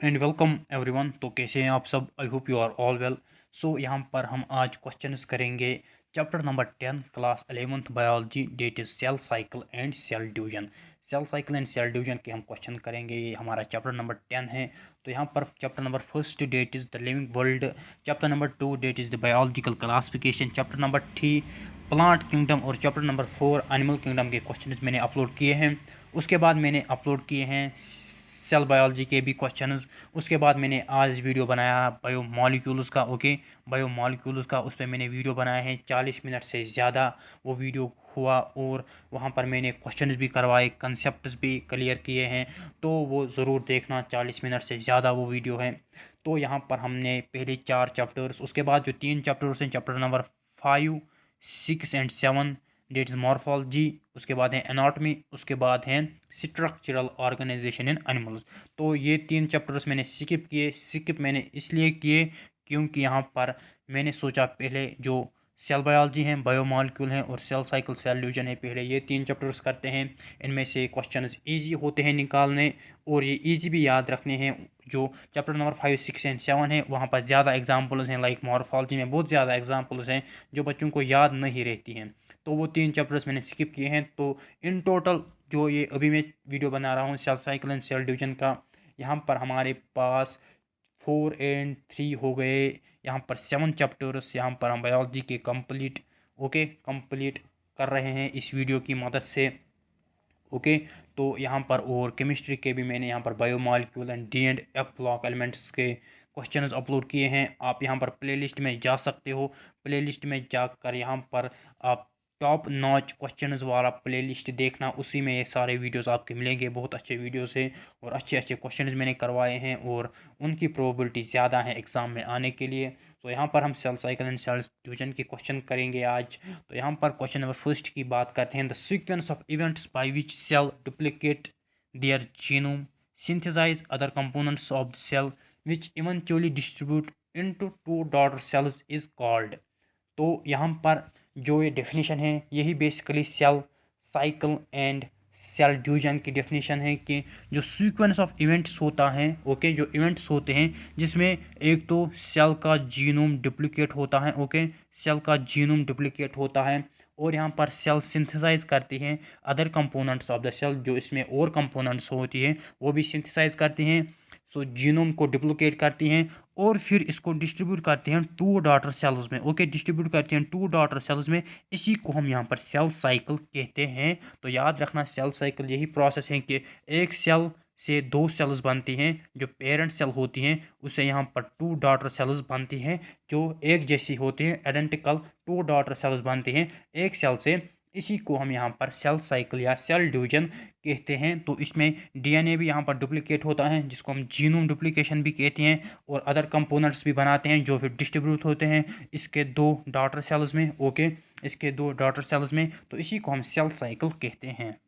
And welcome everyone. तो कैसे हैं आप सब? I hope you are all well. So यहाँ पर हम आज क्वेश्चंस करेंगे chapter number 10 class 11th biology, that is cell cycle and cell division. Cell cycle and cell division के हम क्वेश्चन करेंगे। ये हमारा चैप्टर नंबर 10 है। तो यहाँ पर chapter number first that is the living world, chapter number 2 that is the biological classification, chapter number 3 plant kingdom और चैप्टर नंबर 4 एनिमल किंगडम के क्वेश्चन मैंने अपलोड किए हैं। उसके बाद मैंने अपलोड किए हैं सेल बायोलॉजी के भी क्वेश्चंस। उसके बाद मैंने आज वीडियो बनाया बायोमॉलिक्यूल्स का। ओके, बायोमॉलिक्यूल्स का उस पर मैंने वीडियो बनाया है 40 मिनट से ज़्यादा वो वीडियो हुआ, और वहाँ पर मैंने क्वेश्चंस भी करवाए, कंसेप्ट्स भी क्लियर किए हैं। तो वो ज़रूर देखना, 40 मिनट से ज़्यादा वो वीडियो है। तो यहाँ पर हमने पहले 4 चैप्टर्स, उसके बाद जो 3 चैप्टर्स हैं, chapter number 5, 6 and 7 that is morphology, उसके बाद है एनाटॉमी, उसके बाद है स्ट्रक्चरल ऑर्गेनाइजेशन इन एनिमल्स। तो ये 3 चैप्टर्स मैंने स्किप किए। स्किप मैंने इसलिए किए क्योंकि यहाँ पर मैंने सोचा पहले जो सेल बायोलॉजी है, बायोमॉलिक्यूल हैं और सेल साइकिल सेल डिवीजन है, पहले ये 3 चैप्टर्स करते हैं। इनमें से क्वेश्चंस इजी होते हैं निकालने और ये इजी भी याद रखने हैं। जो चैप्टर नंबर 5, 6 एंड 7 है, वहाँ पर ज़्यादा एग्जाम्पल्स हैं। लाइक मॉर्फोलॉजी में बहुत ज़्यादा एग्जाम्पल्स हैं जो बच्चों को याद नहीं रहती हैं। तो वो 3 चैप्टर्स मैंने स्किप किए हैं। तो इन टोटल जो ये अभी मैं वीडियो बना रहा हूँ cell cycle and cell division का, यहाँ पर हमारे पास 4 एंड 3 हो गए। यहाँ पर 7 चैप्टर्स यहाँ पर हम बायोलॉजी के कंप्लीट कर रहे हैं इस वीडियो की मदद से। ओके, तो यहाँ पर और केमिस्ट्री के भी मैंने यहाँ पर biomolecule and D and F block elements के क्वेश्चंस अपलोड किए हैं। आप यहाँ पर प्लेलिस्ट में जा सकते हो। प्लेलिस्ट में जाकर यहाँ पर आप टॉप नॉच क्वेश्चंस वाला प्लेलिस्ट देखना, उसी में ये सारे वीडियोस आपके मिलेंगे। बहुत अच्छे वीडियोस हैं और अच्छे अच्छे क्वेश्चंस मैंने करवाए हैं और उनकी प्रोबेबिलिटी ज़्यादा है एग्ज़ाम में आने के लिए। तो यहाँ पर हम cell cycle and cell division के क्वेश्चन करेंगे आज। तो यहाँ पर क्वेश्चन नंबर फर्स्ट की बात करते हैं। The sequence of events by which cell duplicate their genome, synthesize other components of the cell which eventually distribute into two daughter cells is called। तो यहाँ पर जो ये डेफिनेशन है यही basically cell cycle and cell division की definition है कि जो सीक्वेंस ऑफ इवेंट्स होता है, ओके, जो इवेंट्स होते हैं जिसमें एक तो सेल का जीनोम डुप्लीकेट होता है, ओके, सेल का जीनोम डुप्लीकेट होता है, और यहाँ पर सेल सिंथेसाइज करती हैं other components of the cell, जो इसमें और कंपोनेंट्स होती हैं वो भी सिंथेसाइज करती हैं। सो जीनोम को डुप्लीकेट करती हैं और फिर इसको डिस्ट्रीब्यूट करते हैं 2 डॉटर सेल्स में। ओके, डिस्ट्रीब्यूट करते हैं 2 डॉटर सेल्स में। इसी को हम यहाँ पर सेल साइकिल कहते हैं। तो याद रखना, सेल साइकिल यही प्रोसेस है कि एक सेल से 2 सेल्स बनती हैं जो पेरेंट सेल होती हैं, उससे यहाँ पर 2 डॉटर सेल्स बनती हैं जो एक जैसी होती हैं, आइडेंटिकल 2 डॉटर सेल्स बनती हैं एक सेल से। इसी को हम यहाँ पर सेल साइकिल या सेल डिवीजन कहते हैं। तो इसमें डीएनए भी यहाँ पर डुप्लीकेट होता है जिसको हम जीनोम डुप्लीकेशन भी कहते हैं, और अदर कंपोनेंट्स भी बनाते हैं जो फिर डिस्ट्रीब्यूट होते हैं इसके 2 डॉटर सेल्स में। ओके, इसके 2 डॉटर सेल्स में। तो इसी को हम सेल साइकिल कहते हैं।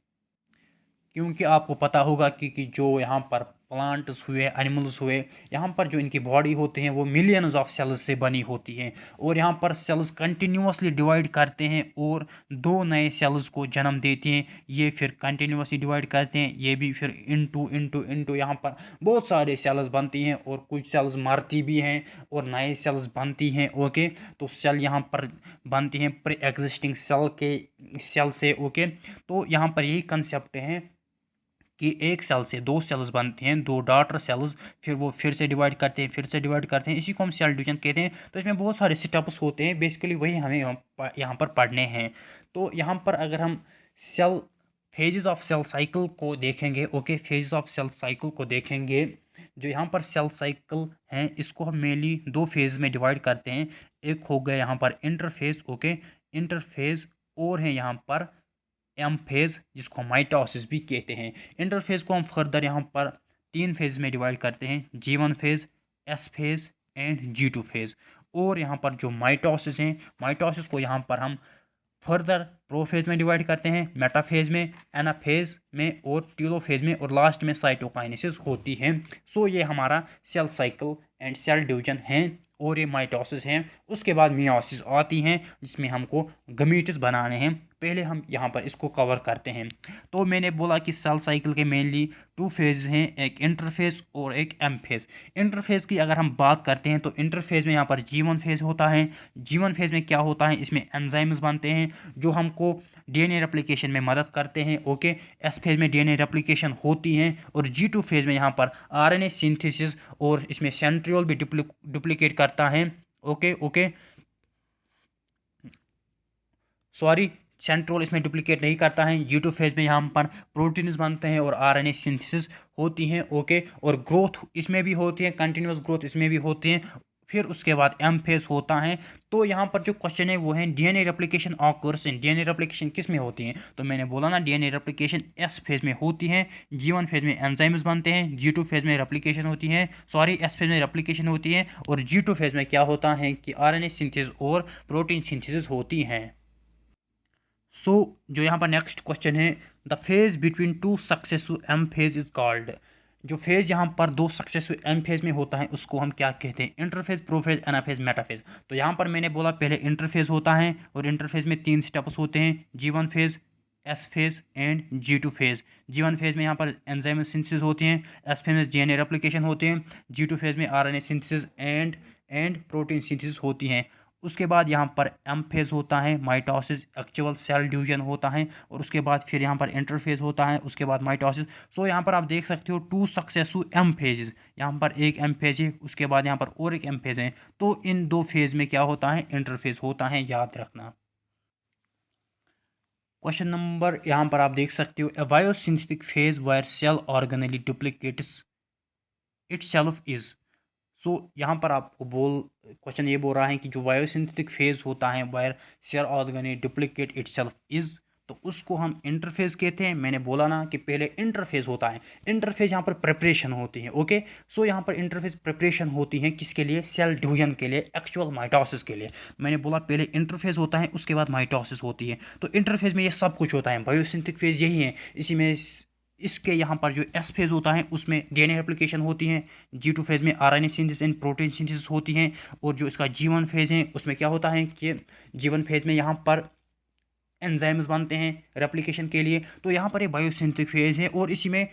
क्योंकि आपको पता होगा कि जो यहाँ पर प्लांट्स हुए, एनिमल्स हुए, यहाँ पर जो इनकी बॉडी होती हैं वो मिलियंस ऑफ सेल्स से बनी होती हैं, और यहाँ पर सेल्स कंटिन्यूअसली डिवाइड करते हैं और 2 नए सेल्स को जन्म देते हैं। ये फिर कंटिन्यूअसली डिवाइड करते हैं, ये भी फिर इनटू यहाँ पर बहुत सारे सेल्स बनती हैं, और कुछ सेल्स मरती भी हैं और नए सेल्स बनती हैं। ओके, तो सेल यहाँ पर बनती हैं प्री एग्जिस्टिंग सेल से। ओके, तो यहाँ पर यही कंसेप्ट है कि एक सेल से 2 सेल्स बनते हैं, 2 डॉटर सेल्स, फिर वो फिर से डिवाइड करते हैं, फिर से डिवाइड करते हैं। इसी को हम सेल डिवीजन कहते हैं। तो इसमें बहुत सारे स्टेप्स होते हैं, बेसिकली वही हमें यहाँ पर पढ़ने हैं। तो यहाँ पर अगर हम cell phases of cell cycle को देखेंगे, okay, phases of cell cycle को देखेंगे, जो यहाँ पर सेल साइकिल हैं इसको हम मेनली 2 फेज में डिवाइड करते हैं। एक हो गया यहाँ पर इंटरफेज, ओके, इंटरफेज, और है यहाँ पर एम फेज जिसको माइटोसिस भी कहते हैं। इंटरफेज को हम फर्दर यहाँ पर 3 फेज में डिवाइड करते हैं, G1 phase, S phase and G2 phase. और यहाँ पर जो माइटोसिस हैं, माइटोसिस को यहाँ पर हम फर्दर प्रोफेज में डिवाइड करते हैं, मेटाफेज में, एनाफेज में और टीलोफेज में, और लास्ट में साइटोकाइनेसिस होती है। सो ये हमारा cell cycle and cell division है, और ये माइटोसिस हैं। उसके बाद मियोसिस आती हैं जिसमें हमको गमीट्स बनाने हैं। पहले हम यहाँ पर इसको कवर करते हैं। तो मैंने बोला कि सेल साइकिल के मेनली 2 फेज हैं, एक इंटरफेज और एक एम फेज। इंटरफेज की अगर हम बात करते हैं तो इंटरफेज में यहाँ पर G1 फेज होता है। G1 फेज में क्या होता है, इसमें एंजाइम्स बनते हैं जो हमको डीएनए रेप्लिकेशन में मदद करते हैं। ओके, एस फेज में डीएनए रेप्लिकेशन होती है और G2 फेज में यहाँ पर आरएनए सिंथेसिस और इसमें सेंट्रियोल भी डुप्लीकेट करता है। ओके ओके, सॉरी, सेंट्रोल इसमें डुप्लीकेट नहीं करता है। G2 फेज में यहाँ पर प्रोटीन्स बनते हैं और आरएनए सिंथेसिस होती हैं। ओके, और ग्रोथ इसमें भी होती है, कंटिन्यूस ग्रोथ इसमें भी होती है। फिर उसके बाद एम फेज होता है। तो यहाँ पर जो क्वेश्चन है वो है DNA replication occurs in, DNA replication किस में होती है, तो मैंने बोला ना डीएनए रेप्लिकेशन एस फेज में होती है। G1 फेज में एंजाइम्स बनते हैं, G2 फेज में रेप्लिकेशन होती है, सॉरी एस फेज में रेप्लिकेशन होती है और G2 फेज में क्या होता है कि आरएनए सिंथेसिस और प्रोटीन सिंथेसिस होती हैं। सो जो यहाँ पर नेक्स्ट क्वेश्चन है, the phase between 2 successive M phase is called. जो फेज यहाँ पर 2 सक्सेसिव एम फेज में होता है उसको हम क्या कहते हैं, इंटरफेज, प्रोफेज, एनाफेज, मेटाफेज। तो यहाँ पर मैंने बोला पहले इंटरफेज होता है और इंटरफेज में 3 स्टेप्स होते हैं, G1 phase, S phase and G2 phase. G1 phase में यहाँ पर एंजाइम सिंथेसिस होती हैं, एस फेज में डीएनए रेप्लिकेशन होते हैं, G2 फेज में RNA synthesis and protein synthesis होती हैं। उसके बाद यहाँ पर एम फेज होता है, माइटोसिस, एक्चुअल सेल डिवीजन होता है और उसके बाद फिर यहाँ पर इंटरफेज होता है, उसके बाद माइटोसिस। सो यहाँ पर आप देख सकते हो 2 सक्सेसिव एम फेजेस, यहाँ पर एक एम फेज है, उसके बाद यहाँ पर और एक एम फेज है। तो इन 2 फेज में क्या होता है, इंटरफेज होता है, याद रखना। क्वेश्चन नंबर यहाँ पर आप देख सकते हो, a biosynthetic phase where cell organelle duplicates itself is. So यहाँ पर आपको क्वेश्चन ये बोल रहा है कि जो बायोसिंथेटिक फेज होता है where cell organelle duplicate itself is, तो उसको हम इंटरफेज कहते हैं। मैंने बोला ना कि पहले इंटरफेज होता है, इंटरफेज यहाँ पर प्रिपरेशन होती है। ओके, सो यहाँ पर इंटरफेज प्रिपरेशन होती है किसके लिए, सेल डिवीजन के लिए, एक्चुअल माइटोसिस के लिए। मैंने बोला पहले इंटरफेज होता है उसके बाद माइटोसिस होती है। तो इंटरफेज में ये सब कुछ होता है, बायोसिंथेटिक फेज यही है। इसी में इसके यहाँ पर जो एस फेज होता है उसमें डीएनए रेप्लिकेशन होती है, G2 फेज में RNA synthesis and protein synthesis होती हैं और जो इसका G1 फेज है उसमें क्या होता है कि G1 फेज में यहाँ पर एंजाइम्स बनते हैं रेप्लिकेशन के लिए। तो यहाँ पर ये बायोसिंथेटिक फेज है और इसी में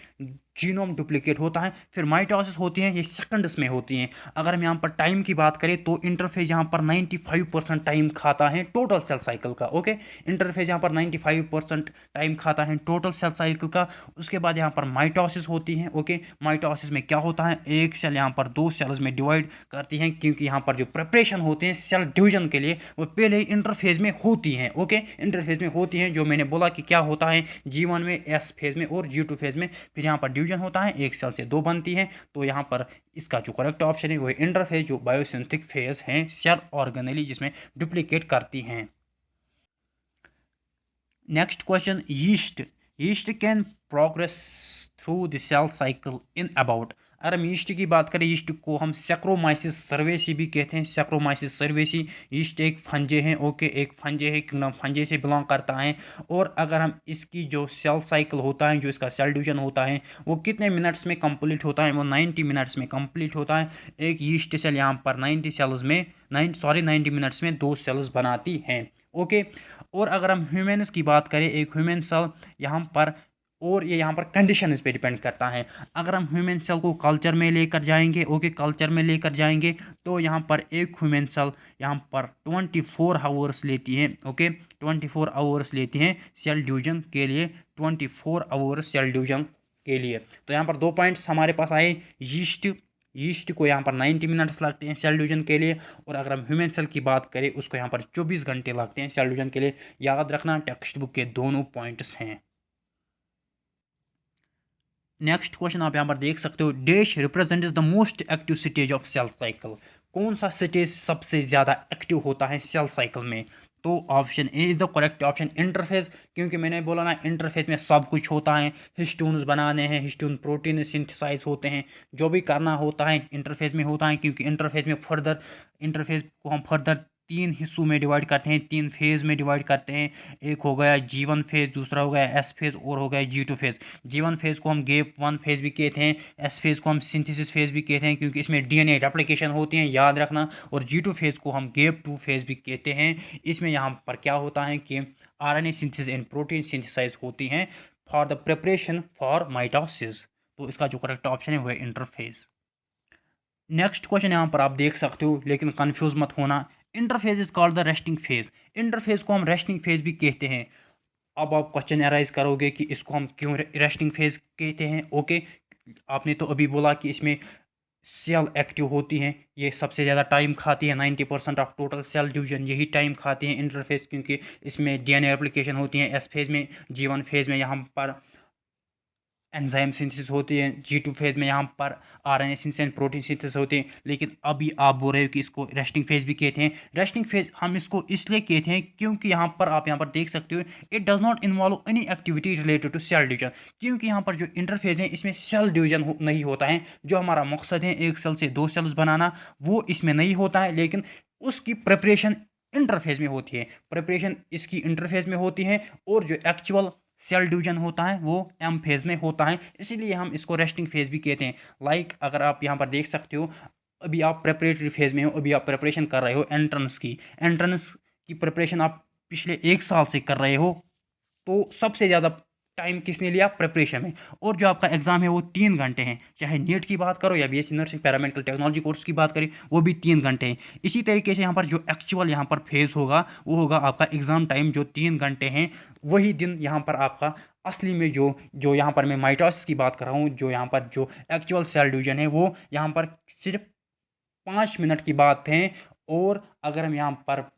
जीनोम डुप्लीकेट होता है। फिर माइटोसिस होती है, ये सेकंड्स में होती हैं। अगर हम यहाँ पर टाइम की बात करें तो इंटरफेज यहाँ पर 95% टाइम खाता है टोटल सेल साइकिल का। ओके, इंटरफेज यहाँ पर 95% टाइम खाता है टोटल सेल साइकिल का। उसके बाद यहाँ पर माइटोसिस होती है। ओके, माइटोसिस में क्या होता है, एक सेल यहाँ पर 2 सेल्स में डिवाइड करती हैं, क्योंकि यहाँ पर जो प्रिपरेशन होते हैं सेल डिवीजन के लिए वो पहले ही इंटरफेज में होती हैं। ओके, इंटरफेज में होती हैं, जो मैंने बोला कि क्या होता है G1 में, एस फेज में और G2 फेज में। फिर यहाँ पर डिवीजन होता है, एक सेल से 2 बनती है। तो यहाँ पर इसका जो करेक्ट ऑप्शन है वो है इंटरफेज, जो बायोसिंथेटिक फेज है सेल ऑर्गेनली जिसमें डुप्लीकेट करती हैं। Next question, yeast can progress through the cell cycle in about. अगर हम यीस्ट की बात करें, यीस्ट को हम सैक्रोमाइसिस सर्वेसी भी कहते हैं, सैक्रोमाइसिस सर्वेसी। यीस्ट एक फंजे हैं। ओके, एक फंजे है, किंगडम फंजे से बिलोंग करता है। और अगर हम इसकी जो सेल साइकिल होता है, जो इसका सेल डिवीजन होता है, वो कितने मिनट्स में कंप्लीट होता है, वो 90 मिनट्स में कंप्लीट होता है। एक यीस्ट सेल यहाँ पर 90 मिनट्स में 2 सेल्स बनाती हैं। ओके, और अगर हम ह्यूमन्स की बात करें, एक ह्यूमन सेल यहाँ पर, और ये यहाँ पर कंडीशन इस पे डिपेंड करता है। अगर हम ह्यूमन सेल को कल्चर में लेकर जाएंगे, ओके, कल्चर में लेकर जाएंगे, तो यहाँ पर एक ह्यूमन सेल यहाँ पर 24 आवर्स लेती है। ओके, 24 आवर्स लेती हैं सेल डिवीजन के लिए, 24 आवर्स सेल डिवीजन के लिए। तो यहाँ पर 2 पॉइंट्स हमारे पास आए। यीस्ट को यहाँ पर 90 मिनट्स लगते हैं सेल डिवीजन के लिए, और अगर हम ह्यूमन सेल की बात करें उसको यहाँ पर 24 घंटे लगते हैं सेल डिवीजन के लिए। याद रखना, टेक्स्ट बुक के दोनों पॉइंट्स हैं। नेक्स्ट क्वेश्चन आप यहाँ पर देख सकते हो, dash represents the most active stage of cell cycle. कौन सा स्टेज सबसे ज़्यादा एक्टिव होता है सेल साइकिल में? तो option A is the correct option, interphase. क्योंकि मैंने बोला ना इंटरफेज में सब कुछ होता है, हिस्टोन्स बनाने हैं, हिस्टोन प्रोटीन सिंथेसाइज होते हैं, जो भी करना होता है इंटरफेज में होता है। क्योंकि इंटरफेज को हम फर्दर तीन हिस्सों में डिवाइड करते हैं, तीन फेज़ में डिवाइड करते हैं। एक हो गया G1 फेज़, दूसरा हो गया S फेज़ और हो गया G2 फेज़। G1 फेज़ को हम गैप 1 फेज़ भी कहते हैं, S फेज़ को हम सिंथेसिस फेज़ भी कहते हैं क्योंकि इसमें DNA रेप्लिकेशन होती है, याद रखना। और G2 फेज़ को हम गैप 2 फेज़ भी कहते हैं। इसमें यहाँ पर क्या होता है कि RNA synthesis and protein synthesise होती हैं for the preparation for mitosis. तो इसका जो करेक्ट ऑप्शन है वो है इंटरफेज। नेक्स्ट क्वेश्चन यहाँ पर आप देख सकते हो, लेकिन कंफ्यूज मत होना। Interphase is called the resting phase. Interphase को हम रेस्टिंग फेज भी कहते हैं। अब आप क्वेश्चन एराइज करोगे कि इसको हम क्यों रेस्टिंग फेज कहते हैं। ओके, आपने तो अभी बोला कि इसमें सेल एक्टिव होती हैं, ये सबसे ज़्यादा टाइम खाती है, 90% ऑफ टोटल सेल डिवीजन यही टाइम खाती हैं इंटरफेज, क्योंकि इसमें DNA एप्लीकेशन होती है। एस फेज में, G1 फेज में यहाँ पर एंजाइम सिंथेसिस होती है, G2 फेज में यहाँ पर RNA synthesis and protein synthesis होती है। लेकिन अभी आप बोल रहे हो कि इसको रेस्टिंग फेज भी कहते हैं। रेस्टिंग फेज हम इसको इसलिए कहते हैं क्योंकि यहाँ पर आप यहाँ पर देख सकते हो, it does not involve any activity related to cell division. क्योंकि यहाँ पर जो इंटरफेज है इसमें सेल डिवीजन नहीं होता है। जो हमारा मकसद है एक सेल से दो सेल्स बनाना, वो इसमें नहीं होता है, लेकिन उसकी प्रिपरेशन इंटरफेज में होती है। प्रिपरेशन इसकी इंटरफेज में होती है और जो एक्चुअल सेल डिवीजन होता है वो एम फेज में होता है, इसीलिए हम इसको रेस्टिंग फेज भी कहते हैं। अगर आप यहाँ पर देख सकते हो, अभी आप प्रेपरेटरी फेज में हो, अभी आप प्रिपरेशन कर रहे हो एंट्रेंस की प्रिपरेशन आप पिछले 1 साल से कर रहे हो, तो सबसे ज़्यादा टाइम किसने लिया? प्रिपरेशन में। और जो आपका एग्जाम है वो 3 घंटे हैं, चाहे नीट की बात करो या BSc nursing paramedical technology course की बात करें, वो भी 3 घंटे हैं। इसी तरीके से यहाँ पर जो एक्चुअल यहाँ पर फेज होगा वो होगा आपका एग्जाम टाइम, जो 3 घंटे हैं। वही दिन यहाँ पर आपका असली में जो जो यहाँ पर मैं माइटोसिस की बात कर रहा हूँ, जो यहाँ पर जो एक्चुअल सेल डिवीजन है वो यहाँ पर सिर्फ 5 मिनट की बात है। और अगर हम यहाँ पर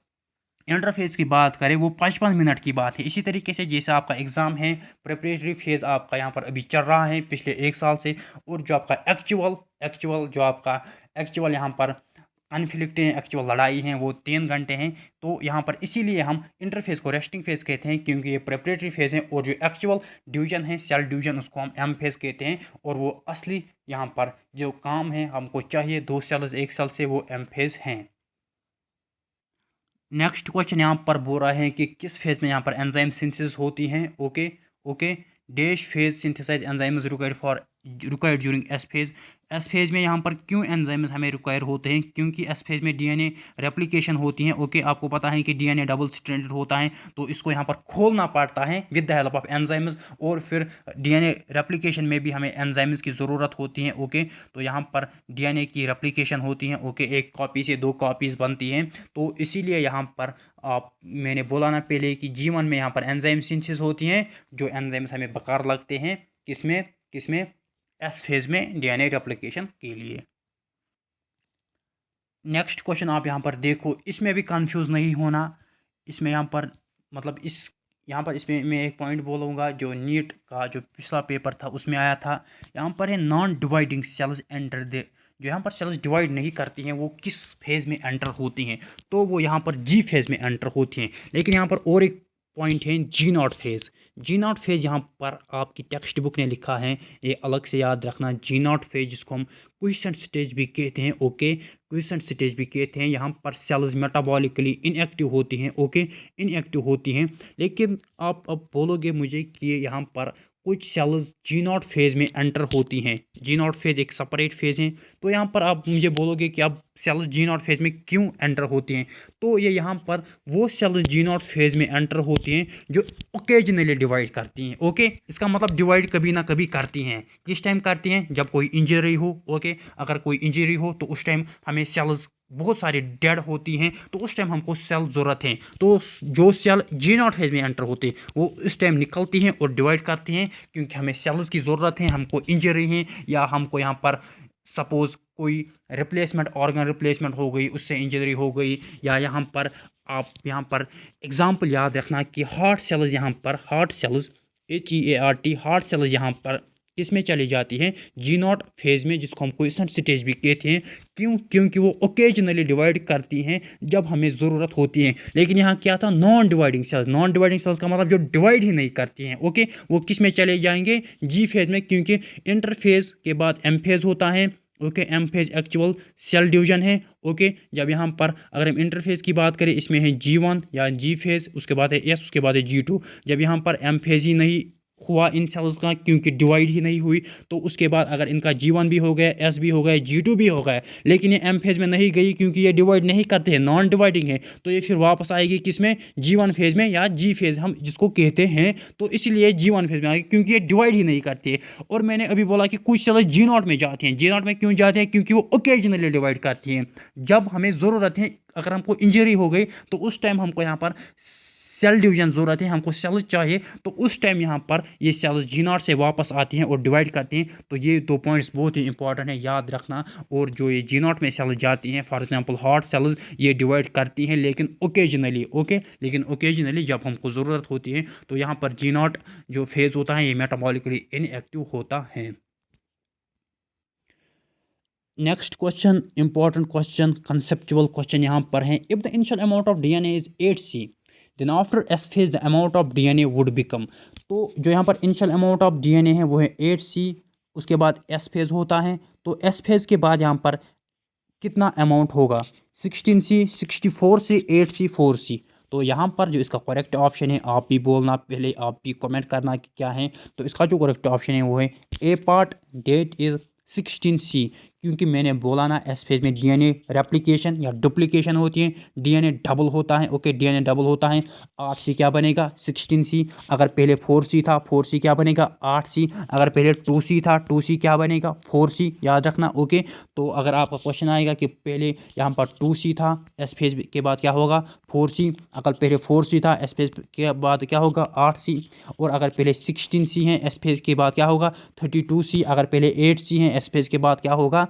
इंटरफेस की बात करें वो 55 मिनट की बात है। इसी तरीके से जैसा आपका एग्ज़ाम है, प्रिपरेटरी फेज़ आपका यहाँ पर अभी चल रहा है पिछले 1 साल से, और जो आपका एक्चुअल यहाँ पर कन्फ्लिक्ट हैं, एक्चुअल लड़ाई हैं, वो 3 घंटे हैं। तो यहाँ पर इसीलिए हम इंटरफेस को रेस्टिंग फेज़ कहते हैं, क्योंकि ये प्रिपरेटरी फेज़ है। और जो एक्चुअल डिवीजन है, सेल डिवीजन, उसको हम एम फेज़ कहते हैं। और वो असली यहाँ पर जो काम है हमको चाहिए 2 सेल्स 1 सेल से, वो एम फेज़ हैं। नेक्स्ट क्वेश्चन यहाँ पर बोल रहा है कि किस फेज में यहाँ पर एंजाइम सिंथेसिस होती हैं। Okay, dash phase synthesise enzymes required during S phase. S phase में यहाँ पर क्यों एंजाइम्स हमें रिक्वायर होते हैं? क्योंकि एस फेज में DNA रेप्लिकेशन होती है। ओके, आपको पता है कि DNA डबल स्ट्रैंडेड होता है, तो इसको यहाँ पर खोलना पड़ता है with the help of enzymes. और फिर DNA रेप्लिकेशन में भी हमें एंजाइम्स की ज़रूरत होती है। ओके, तो यहाँ पर DNA की रेप्लिकेशन होती है। ओके, एक कॉपी से 2 कॉपीज़ बनती हैं, तो इसीलिए यहाँ पर मैंने बोला ना पहले कि G1 में यहाँ पर एंजाइम सिंथेसिस होती हैं, जो एंजाइम्स हमें बेकार लगते हैं किसमें एस फेज में DNA रेप्लिकेशन के लिए। नेक्स्ट क्वेश्चन आप यहाँ पर देखो, इसमें भी कंफ्यूज नहीं होना। इसमें यहाँ पर मतलब इसमें मैं एक पॉइंट बोलूँगा, जो नीट का जो पिछला पेपर था उसमें आया था। यहाँ पर है non dividing cells enter the, जो यहाँ पर सेल्स डिवाइड नहीं करती हैं वो किस फेज़ में एंटर होती हैं? तो वो यहाँ पर G फेज़ में एंटर होती हैं। लेकिन यहाँ पर और एक पॉइंट है G0 फेज़। G0 फेज़ यहाँ पर आपकी टेक्स्ट बुक ने लिखा है, ये अलग से याद रखना। G0 फेज़ जिसको हम क्विसेंट स्टेज भी कहते हैं। ओके, क्विसेंट स्टेज भी कहते हैं। यहाँ पर सेल्स मेटाबॉलिकली इनएक्टिव होती हैं। ओके, इनएक्टिव होती हैं। लेकिन आप अब बोलोगे मुझे कि यहाँ पर कुछ सेल्स G0 फेज़ में एंटर होती हैं। G0 फेज़ एक सेपरेट फेज़ है। तो यहाँ पर आप मुझे बोलोगे कि अब सेल्स G0 फेज़ में क्यों एंटर होती हैं? तो ये यहाँ पर वो सेल्स G0 फेज़ में एंटर होती हैं जो ओकेजनली डिवाइड करती हैं। ओके, इसका मतलब डिवाइड कभी ना कभी करती हैं। किस टाइम करती हैं? जब कोई इंजरी हो। ओके, अगर कोई इंजरी हो तो उस टाइम हमें सेल्स बहुत सारी डेड होती हैं, तो उस टाइम हमको सेल ज़रूरत है। तो जो सेल G0 फेज में एंटर होते हैं वो इस टाइम निकलती हैं और डिवाइड करती हैं, क्योंकि हमें सेल्स की ज़रूरत है, हमको इंजरी है, या हमको यहाँ पर सपोज़ कोई रिप्लेसमेंट, ऑर्गन रिप्लेसमेंट हो गई, उससे इंजरी हो गई। या यहाँ पर आप यहाँ पर एग्जाम्पल याद रखना कि heart cells HEART heart cells यहाँ पर किसमें चली जाती हैं? G0 फेज़ में, जिसको हम क्विसेंट स्टेज भी कहते हैं। क्योंकि वो ओकेजनली डिवाइड करती हैं जब हमें ज़रूरत होती है। लेकिन यहाँ क्या था? नॉन डिवाइडिंग सेल्स का मतलब जो डिवाइड ही नहीं करती हैं। ओके, वो किस में चले जाएंगे? G फेज़ में, क्योंकि इंटरफेज़ के बाद एम फेज़ होता है, okay. M phase actual cell division है। ओके। जब यहाँ पर अगर हम इंटरफेज की बात करें, इसमें है G1 या G फेज, उसके बाद है S, उसके बाद है G2। जब यहाँ पर एम फेज ही नहीं हुआ इन सेल्स का, क्योंकि डिवाइड ही नहीं हुई, तो उसके बाद अगर इनका G1 भी हो गया, S भी हो गया, G2 भी हो गया, लेकिन ये एम फेज में नहीं गई क्योंकि ये डिवाइड नहीं करते हैं, नॉन डिवाइडिंग है, तो ये फिर वापस आएगी किसमें, G1 फेज में या G फेज हम जिसको कहते हैं। तो इसलिए G1 फेज में आएगी क्योंकि ये डिवाइड ही नहीं करती है। और मैंने अभी बोला कि कुछ सेल्स G0 में जाती हैं। G0 में क्यों जाते हैं? क्योंकि वो ओकेजनली डिवाइड करती हैं। जब हमें ज़रूरत है, अगर हमको इंजरी हो गई तो उस टाइम हमको यहाँ पर सेल डिवीजन ज़रूरत है, हमको सेल्स चाहिए, तो उस टाइम यहाँ पर ये सेल्स G0 से वापस आती हैं और डिवाइड करती हैं। तो ये दो पॉइंट्स बहुत ही इंपॉर्टेंट है, याद रखना। और जो ये G0 में सेल्स जाती हैं, फॉर एग्जांपल हार्ट सेल्स, ये डिवाइड करती हैं लेकिन ओकेजनली। ओके, लेकिन ओकेजनली जब हमको ज़रूरत होती है, तो यहाँ पर G0 जो फेज़ होता है ये मेटाबॉलिकली इनएक्टिव होता है। Next question, important question, conceptual question यहाँ पर है। If the initial amount of DNA is 8C, then after S phase the amount of DNA would become. तो जो यहाँ पर इनिशियल अमाउंट ऑफ डीएनए है वो है 8C, उसके बाद एस फेज होता है, तो एस फेज के बाद यहाँ पर कितना अमाउंट होगा, 16C, 64C, 8C, 4C। तो यहाँ पर जो इसका करेक्ट ऑप्शन है, आप भी बोलना, पहले आप भी कमेंट करना कि क्या है। तो इसका जो करेक्ट ऑप्शन है वो है ए पार्ट, डेट इज़ 16C। क्योंकि मैंने बोला ना, एस फेज में डीएनए रेप्लिकेशन या डुप्लीकेशन होती है, डीएनए डबल होता है। ओके, डीएनए डबल होता है। 8C क्या बनेगा, 16C। अगर पहले 4C था, 4C क्या बनेगा, 8C। अगर पहले 2C था, 2C क्या बनेगा, 4C। याद रखना। ओके, तो अगर आपका क्वेश्चन आएगा कि पहले यहाँ पर 2C था, एस फेज के बाद क्या होगा, 4C। अगर पहले 4C था, एस फेज के बाद क्या होगा, 8C। और अगर पहले 16C है, एस फेज के बाद क्या होगा, 32C। अगर पहले 8C है, एस फेज के बाद क्या होगा,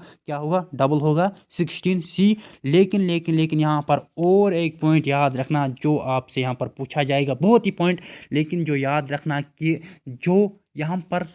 डबल होगा, 16C। लेकिन यहाँ पर और एक पॉइंट याद रखना, जो आपसे यहाँ पर पूछा जाएगा, बहुत ही पॉइंट, लेकिन जो याद रखना कि जो यहाँ पर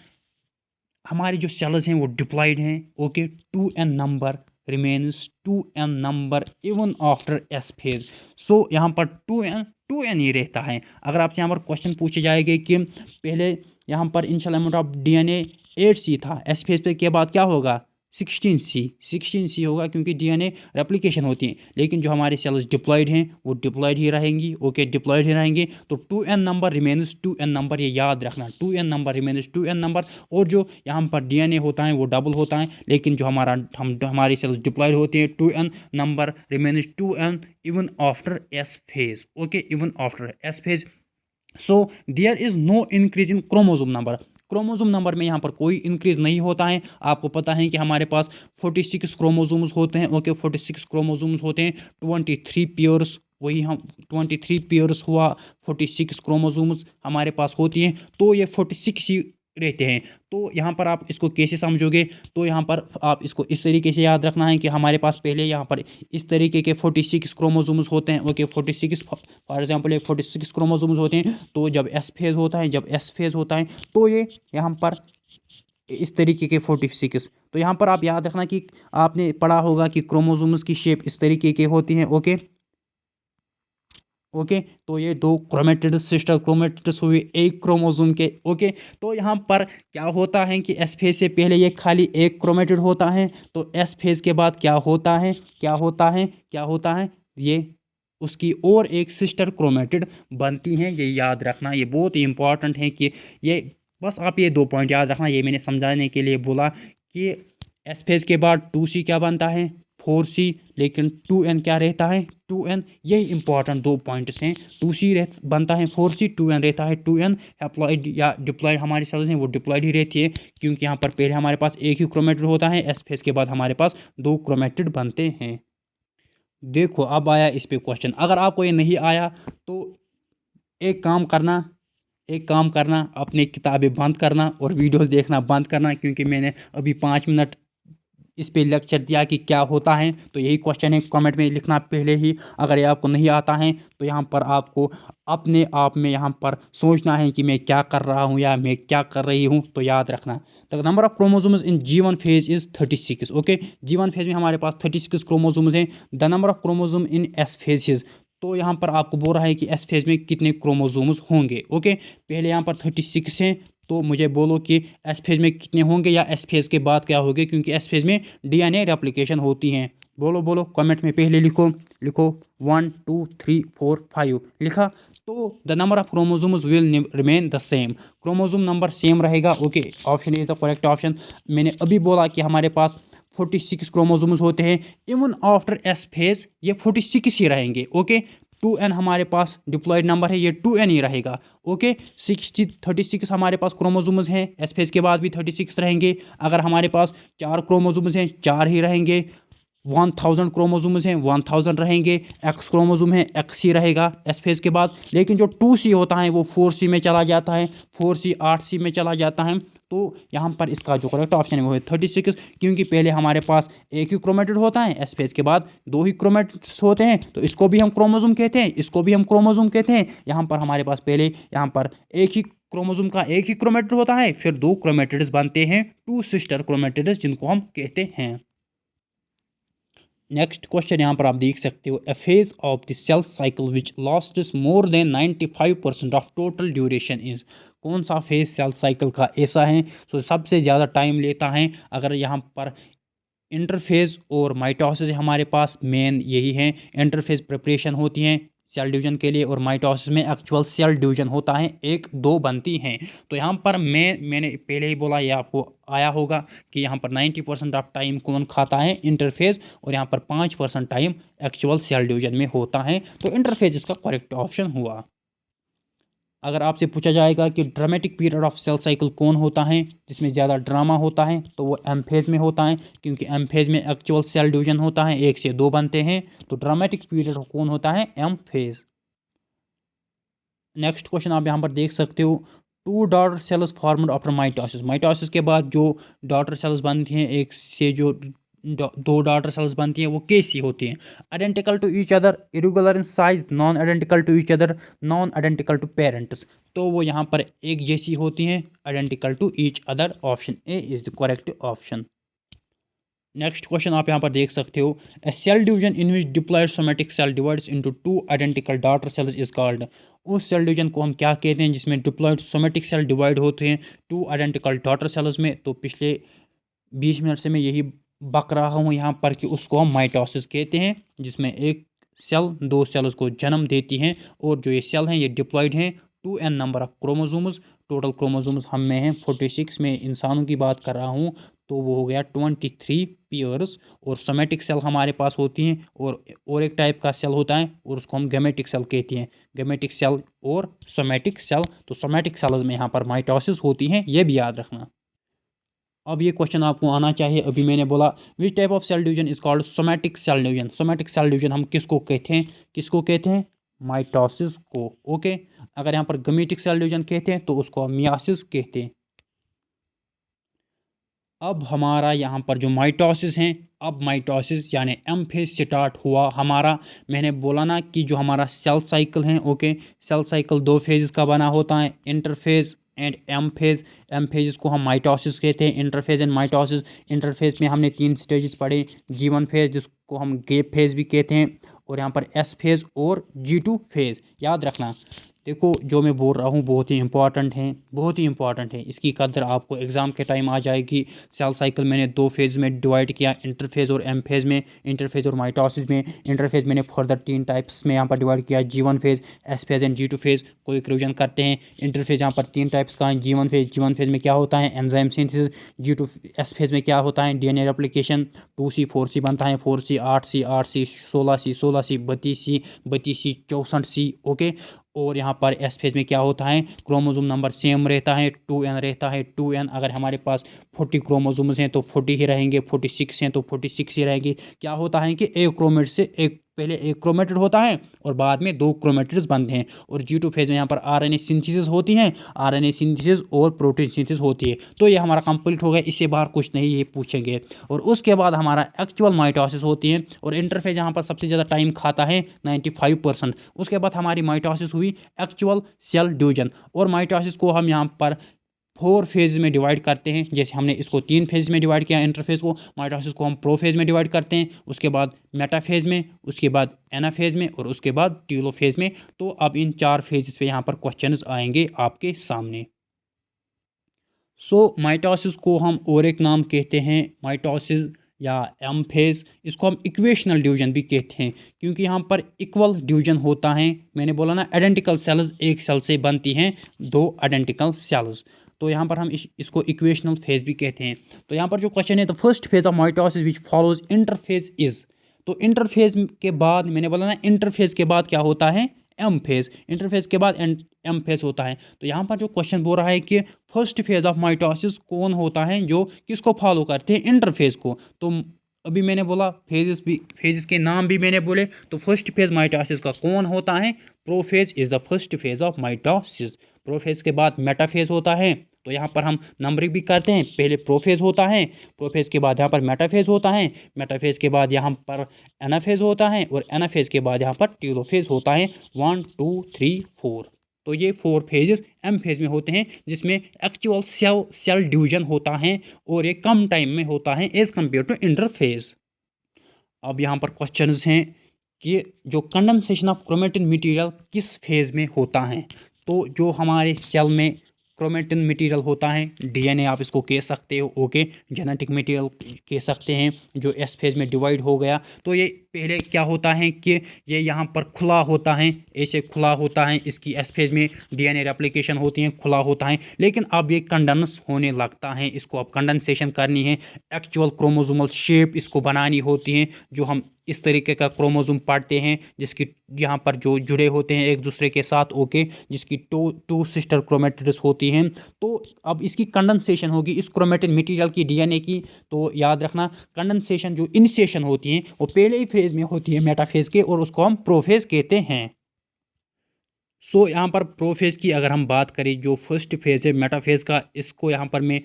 हमारे जो सेल्स हैं वो डिप्लॉयड हैं। Okay, 2n number remains 2n number even after S phase. So यहाँ पर 2n ही रहता है। अगर आपसे यहाँ पर क्वेश्चन पूछे जाएंगे कि पहले यहाँ पर initial amount of DNA 8C था, एस फेज पे के बाद क्या होगा, 16C होगा, क्योंकि डीएनए रेप्लिकेशन होती है। लेकिन जो हमारे सेल्स डिप्लॉयड हैं वो डिप्लॉयड ही रहेंगी। ओके, डिप्लॉयड ही रहेंगे। तो 2n number remains 2n number, ये याद रखना, 2n number remains 2n number. और जो यहाँ पर डीएनए होता है वो डबल होता है, लेकिन जो हमारी सेल्स डिप्लॉयड होती हैं, 2n number remains 2n even after S phase. Okay, even after S phase. So there is no increase in chromosome number. Chromosome number में यहाँ पर कोई इंक्रीज नहीं होता है। आपको पता है कि हमारे पास 46 क्रोमोसोम्स होते हैं। ओके, 46 क्रोमोसोम्स होते हैं, 23 पेयर्स, वही हम 23 पेयर्स हुआ, 46 क्रोमोसोम्स हमारे पास होती हैं। तो ये 46 ही रहते हैं। तो यहाँ पर आप इसको कैसे समझोगे, तो यहाँ पर आप इसको इस तरीके से याद रखना है कि हमारे पास पहले यहाँ पर इस तरीके के 46 क्रोमोसोम्स होते हैं। ओके, 46 फॉर एग्जांपल 46 क्रोमोसोम्स होते हैं। तो जब एस फेज होता है, तो ये यहाँ पर इस तरीके के 46। तो यहाँ पर आप याद रखना कि आपने पढ़ा होगा कि क्रोमोसोम्स की शेप इस तरीके की होती है। ओके, तो ये दो क्रोमेटिड्स, सिस्टर क्रोमेटिड्स हुए एक क्रोमोसोम के। ओके, तो यहाँ पर क्या होता है कि एस फेज से पहले ये खाली एक क्रोमेटिड होता है, तो एस फेज के बाद क्या होता है, ये उसकी और एक सिस्टर क्रोमेटिड बनती हैं। ये याद रखना, ये बहुत ही इंपॉर्टेंट है कि ये बस आप ये दो पॉइंट याद रखना। ये मैंने समझाने के लिए बोला कि एस फेज के बाद 2C क्या बनता है, 4C, लेकिन 2n क्या रहता है, 2n। यही इंपॉर्टेंट दो पॉइंट्स हैं। 2C बनता है 4C, 2n रहता है 2n। हैप्लॉइड या डिप्लॉयड हमारी सेल्स हैं वो डिप्लॉयड ही रहती है, क्योंकि यहाँ पर पहले हमारे पास एक ही क्रोमेटिड होता है, एस फेज के बाद हमारे पास दो क्रोमेटिड बनते हैं। देखो अब आया इस पे क्वेश्चन। अगर आपको ये नहीं आया तो एक काम करना, अपनी किताबें बंद करना और वीडियोस देखना बंद करना, क्योंकि मैंने अभी 5 मिनट इस पे लेक्चर दिया कि क्या होता है। तो यही क्वेश्चन है, कमेंट में लिखना पहले ही। अगर ये आपको नहीं आता है तो यहाँ पर आपको अपने आप में यहाँ पर सोचना है कि मैं क्या कर रहा हूँ या मैं क्या कर रही हूँ। तो याद रखना, the number of chromosomes in G1 phase is 36। Okay, G1 phase में हमारे पास 36 क्रोमोसोम्स हैं। The number of chromosome in S phases, तो यहाँ पर आपको बोल रहा है कि एस फेज में कितने क्रोमोसोम्स होंगे। ओके, पहले यहाँ पर 36 हैं, तो मुझे बोलो कि एस फेज में कितने होंगे या एस फेज के बाद क्या होंगे, क्योंकि एस फेज में डीएनए रेप्लिकेशन होती हैं। बोलो बोलो कमेंट में पहले लिखो लिखो 1 2 3 4 5 लिखा। तो the number of chromosomes will remain the same, chromosome number सेम रहेगा। Okay, option is the correct option. मैंने अभी बोला कि हमारे पास 46 क्रोमोसोम्स होते हैं, इवन आफ्टर एस फेज ये 46 ही रहेंगे। ओके, 2n हमारे पास डिप्लॉयड नंबर है, ये 2n ही रहेगा। ओके, 36 हमारे पास क्रोमोसोम्स हैं, एस फेज के बाद भी 36 रहेंगे। अगर हमारे पास 4 क्रोमोसोम्स हैं, 4 ही रहेंगे। 1000 क्रोमोसोम्स हैं, 1000 रहेंगे। एक्स क्रोमोसोम है, एक्स ही रहेगा एस फेज के बाद। लेकिन जो 2c होता है वो 4c में चला जाता है, 4c 8c में चला जाता है। तो यहाँ पर इसका जो करेक्ट ऑप्शन है वो है 36, क्योंकि पहले हमारे पास एक ही क्रोमेटिड होता है, एस फेज के बाद 2 ही क्रोमेटिड्स होते हैं। तो इसको भी हम क्रोमोसोम कहते हैं, इसको भी हम क्रोमोसोम कहते हैं। यहाँ पर हमारे पास पहले यहाँ पर एक ही क्रोमोसोम का एक ही क्रोमेटिड होता है, फिर 2 क्रोमेटिड्स बनते हैं, 2 सिस्टर क्रोमेटिड्स, जिनको हम कहते हैं। नेक्स्ट क्वेश्चन यहाँ पर आप देख सकते हो, a phase of the cell cycle which lasts more than 95% of total duration is, कौन सा फेज सेल साइकिल का ऐसा है जो सबसे ज़्यादा टाइम लेता है। अगर यहाँ पर इंटरफेज और माइटोसिस हमारे पास मेन यही है, इंटरफेज प्रिपरेशन होती है सेल डिवीजन के लिए, और माइटोसिस में एक्चुअल सेल डिवीजन होता है, 1 2 बनती हैं। तो यहाँ पर मैंने पहले ही बोला, ये आपको आया होगा कि यहाँ पर 90% ऑफ टाइम कौन खाता है, इंटरफेज, और यहाँ पर 5% टाइम एक्चुअल सेल डिवीजन में होता है। तो इंटरफेज इसका करेक्ट ऑप्शन हुआ। अगर आपसे पूछा जाएगा कि dramatic period of cell cycle कौन होता है, जिसमें ज़्यादा ड्रामा होता है, तो वो एम फेज में होता है, क्योंकि एम फेज में एक्चुअल सेल डिवीजन होता है, 1 से 2 बनते हैं। तो ड्रामेटिक पीरियड कौन होता है, एम फेज। नेक्स्ट क्वेश्चन आप यहाँ पर देख सकते हो, 2 daughter cells formed after mitosis, mitosis के बाद जो डॉटर सेल्स बनती हैं, एक से जो 2 डॉटर सेल्स बनती हैं, वो कैसी होती हैं, identical to each other, irregular in size, non identical to each other, non identical to parents. तो वो यहाँ पर एक जैसी होती हैं, identical to each other. Option A is the correct option. Next question आप यहाँ पर देख सकते हो, a cell division in which diploid somatic cell divides into 2 identical daughter cells is called, उस सेल डिवीजन को हम क्या कहते हैं जिसमें डिप्लॉयड सोमेटिक सेल डिवाइड होते हैं 2 आइडेंटिकल डॉटर सेल्स में। तो पिछले 20 मिनट से मैं यही बक रहा हूँ यहाँ पर कि उसको हम माइटोसिस कहते हैं, जिसमें एक सेल 2 सेल्स को जन्म देती हैं, और जो ये सेल हैं ये डिप्लॉयड हैं 2n number of chromosomes. Total chromosomes हम में हैं 46, में इंसानों की बात कर रहा हूँ, तो वो हो गया 23 पेयर्स। और सोमेटिक सेल हमारे पास होती हैं, और एक टाइप का सेल होता है, और उसको हम गैमेटिक सेल कहते हैं, गैमेटिक सेल और सोमेटिक सेल। तो सोमेटिक सेल्स में यहाँ पर माइटोसिस होती हैं, ये भी याद रखना। अब ये क्वेश्चन आपको आना चाहिए, अभी मैंने बोला which type of cell division is called somatic cell division, somatic cell division हम किसको कहते हैं, किसको कहते हैं, माइटोसिस को। ओके, अगर यहाँ पर गमेटिक सेल डिवीजन कहते हैं तो उसको मियासिस कहते हैं। अब हमारा यहाँ पर जो माइटोसिस हैं, अब माइटोसिस यानी एम फेज स्टार्ट हुआ हमारा। मैंने बोला ना कि जो हमारा सेल साइकिल है, ओके, सेल साइकिल 2 फेजेस का बना होता है, interphase and M phase. M phase को हम माइटोसिस कहते हैं, इंटरफेज एंड माइटोसिस। इंटरफेज में हमने 3 स्टेजेस पढ़े, G1 फेज जिसको हम गेप फेज भी कहते हैं, और यहाँ पर एस फेज और G2 फेज, याद रखना। देखो जो मैं बोल रहा हूँ बहुत ही इंपॉर्टेंट है, बहुत ही इंपॉर्टेंट है, इसकी कदर आपको एग्ज़ाम के टाइम आ जाएगी। सेल साइकिल मैंने 2 फेज़ में डिवाइड किया, इंटरफेज और एम फेज़ में, इंटरफेज और माइटोसिस में। इंटरफेज मैंने फर्दर 3 टाइप्स में यहाँ पर डिवाइड किया, G1 phase, S phase and G2 phase. कोई रिविजन करते हैं, इंटरफेज यहाँ पर 3 टाइप्स का है, G1 फेज़, G1 फेज़ में क्या होता है, enzyme synthesis. G2 S phase में क्या होता है, डीएनए रेप्लिकेशन। 2C 4C बनता है, 4C 8C 8C 16C 16C 32C 32C 64C। Okay, और यहाँ पर एस फेज में क्या होता है, क्रोमोसोम नंबर सेम रहता है, 2n रहता है, 2n। अगर हमारे पास 40 क्रोमोसोम्स हैं तो 40 ही रहेंगे, 46 हैं तो 46 ही रहेंगे। क्या होता है कि एक क्रोमेटिड से एक, पहले एक क्रोमेटिड होता है और बाद में 2 क्रोमेटिड्स बनते हैं। और G2 फेज में यहाँ पर आरएनए सिंथेसिस होती हैं, आरएनए सिंथेसिस और प्रोटीन सिंथेसिस होती है। तो ये हमारा कंप्लीट हो गया, इससे बाहर कुछ नहीं ये पूछेंगे। और उसके बाद हमारा एक्चुअल माइटोसिस होती है, और इंटरफेज यहाँ पर सबसे ज़्यादा टाइम खाता है 95%। उसके बाद हमारी माइटोसिस हुई एक्चुअल सेल डिवीजन, और माइटोसिस को हम यहाँ पर 4 फेज में डिवाइड करते हैं। जैसे हमने इसको 3 फेज में डिवाइड किया इंटरफेज को, माइटोसिस को हम प्रोफेज में डिवाइड करते हैं, उसके बाद मेटाफेज में, उसके बाद एनाफेज में, और उसके बाद टीलोफेज में। तो अब इन 4 फेजेस पे यहाँ पर क्वेश्चंस आएंगे आपके सामने। सो माइटोसिस को हम और एक नाम कहते हैं माइटोसिस या एम फेज। इसको हम इक्वेशनल डिवीजन भी कहते हैं क्योंकि यहाँ पर इक्वल डिवीजन होता है। मैंने बोला ना आइडेंटिकल सेल्स एक सेल से बनती हैं दो आइडेंटिकल सेल्स, तो यहाँ पर हम इसको इक्वेशनल फेज भी कहते हैं। तो यहाँ पर जो क्वेश्चन है, the first phase of mitosis which follows interphase is. तो इंटरफेज के बाद मैंने बोला ना इंटरफेज के बाद क्या होता है, एम फेज। इंटरफेज के बाद एम फेज होता है। तो यहाँ पर जो क्वेश्चन बोल रहा है कि फर्स्ट फेज ऑफ माइटोसिस कौन होता है जो किसको फॉलो करते हैं, इंटरफेज को। तो अभी मैंने बोला फेजेस भी, फेजेस के नाम भी मैंने बोले। तो फर्स्ट फेज माइटोसिस का कौन होता है, prophase is the first phase of mitosis. Prophase के बाद मेटाफेज होता है। तो यहाँ पर हम नंबरिंग भी करते हैं, पहले प्रोफेज होता है, प्रोफेज के बाद यहाँ पर मेटाफेज होता है, मेटाफेज के बाद यहाँ पर एनाफेज होता है, और एनाफेज के बाद यहाँ पर टेलोफेज होता है। 1 2 3 4। तो ये 4 फेजेस एम फेज में होते हैं जिसमें एक्चुअल सेल डिवीजन होता है और ये कम टाइम में होता है एज कम्पेयर टू इंटरफेज। अब यहाँ पर क्वेश्चंस हैं कि जो कंडेंसेशन ऑफ क्रोमेटिन मटेरियल किस फेज में होता है। तो जो हमारे सेल में क्रोमेटिन मटेरियल होता है, डीएनए आप इसको कह सकते हो, ओके, जेनेटिक मटेरियल कह सकते हैं, जो एस फेज में डिवाइड हो गया। तो ये पहले क्या होता है कि ये यहाँ पर खुला होता है, ऐसे खुला होता है, इसकी एस फेज में डीएनए रेप्लिकेशन होती है, खुला होता है। लेकिन अब ये कंडेंस होने लगता है, इसको अब कंडेंसेशन करनी है, एक्चुअल क्रोमोसोमल शेप इसको बनानी होती है। जो हम इस तरीके का क्रोमोसोम पढ़ते हैं जिसकी यहाँ पर जो जुड़े होते हैं एक दूसरे के साथ, ओके, जिसकी टू सिस्टर क्रोमेटिड्स होती हैं। तो अब इसकी कंडेंसेशन होगी इस क्रोमेटिन मटेरियल की, डीएनए की। तो याद रखना कंडेंसेशन जो इनिशिएशन होती है वो पहले ही फेज में होती है मेटाफेज के, और उसको हम प्रोफेज कहते हैं। सो यहाँ पर प्रोफेज की अगर हम बात करें, जो फर्स्ट फेज है मेटाफेज का, इसको यहाँ पर मैं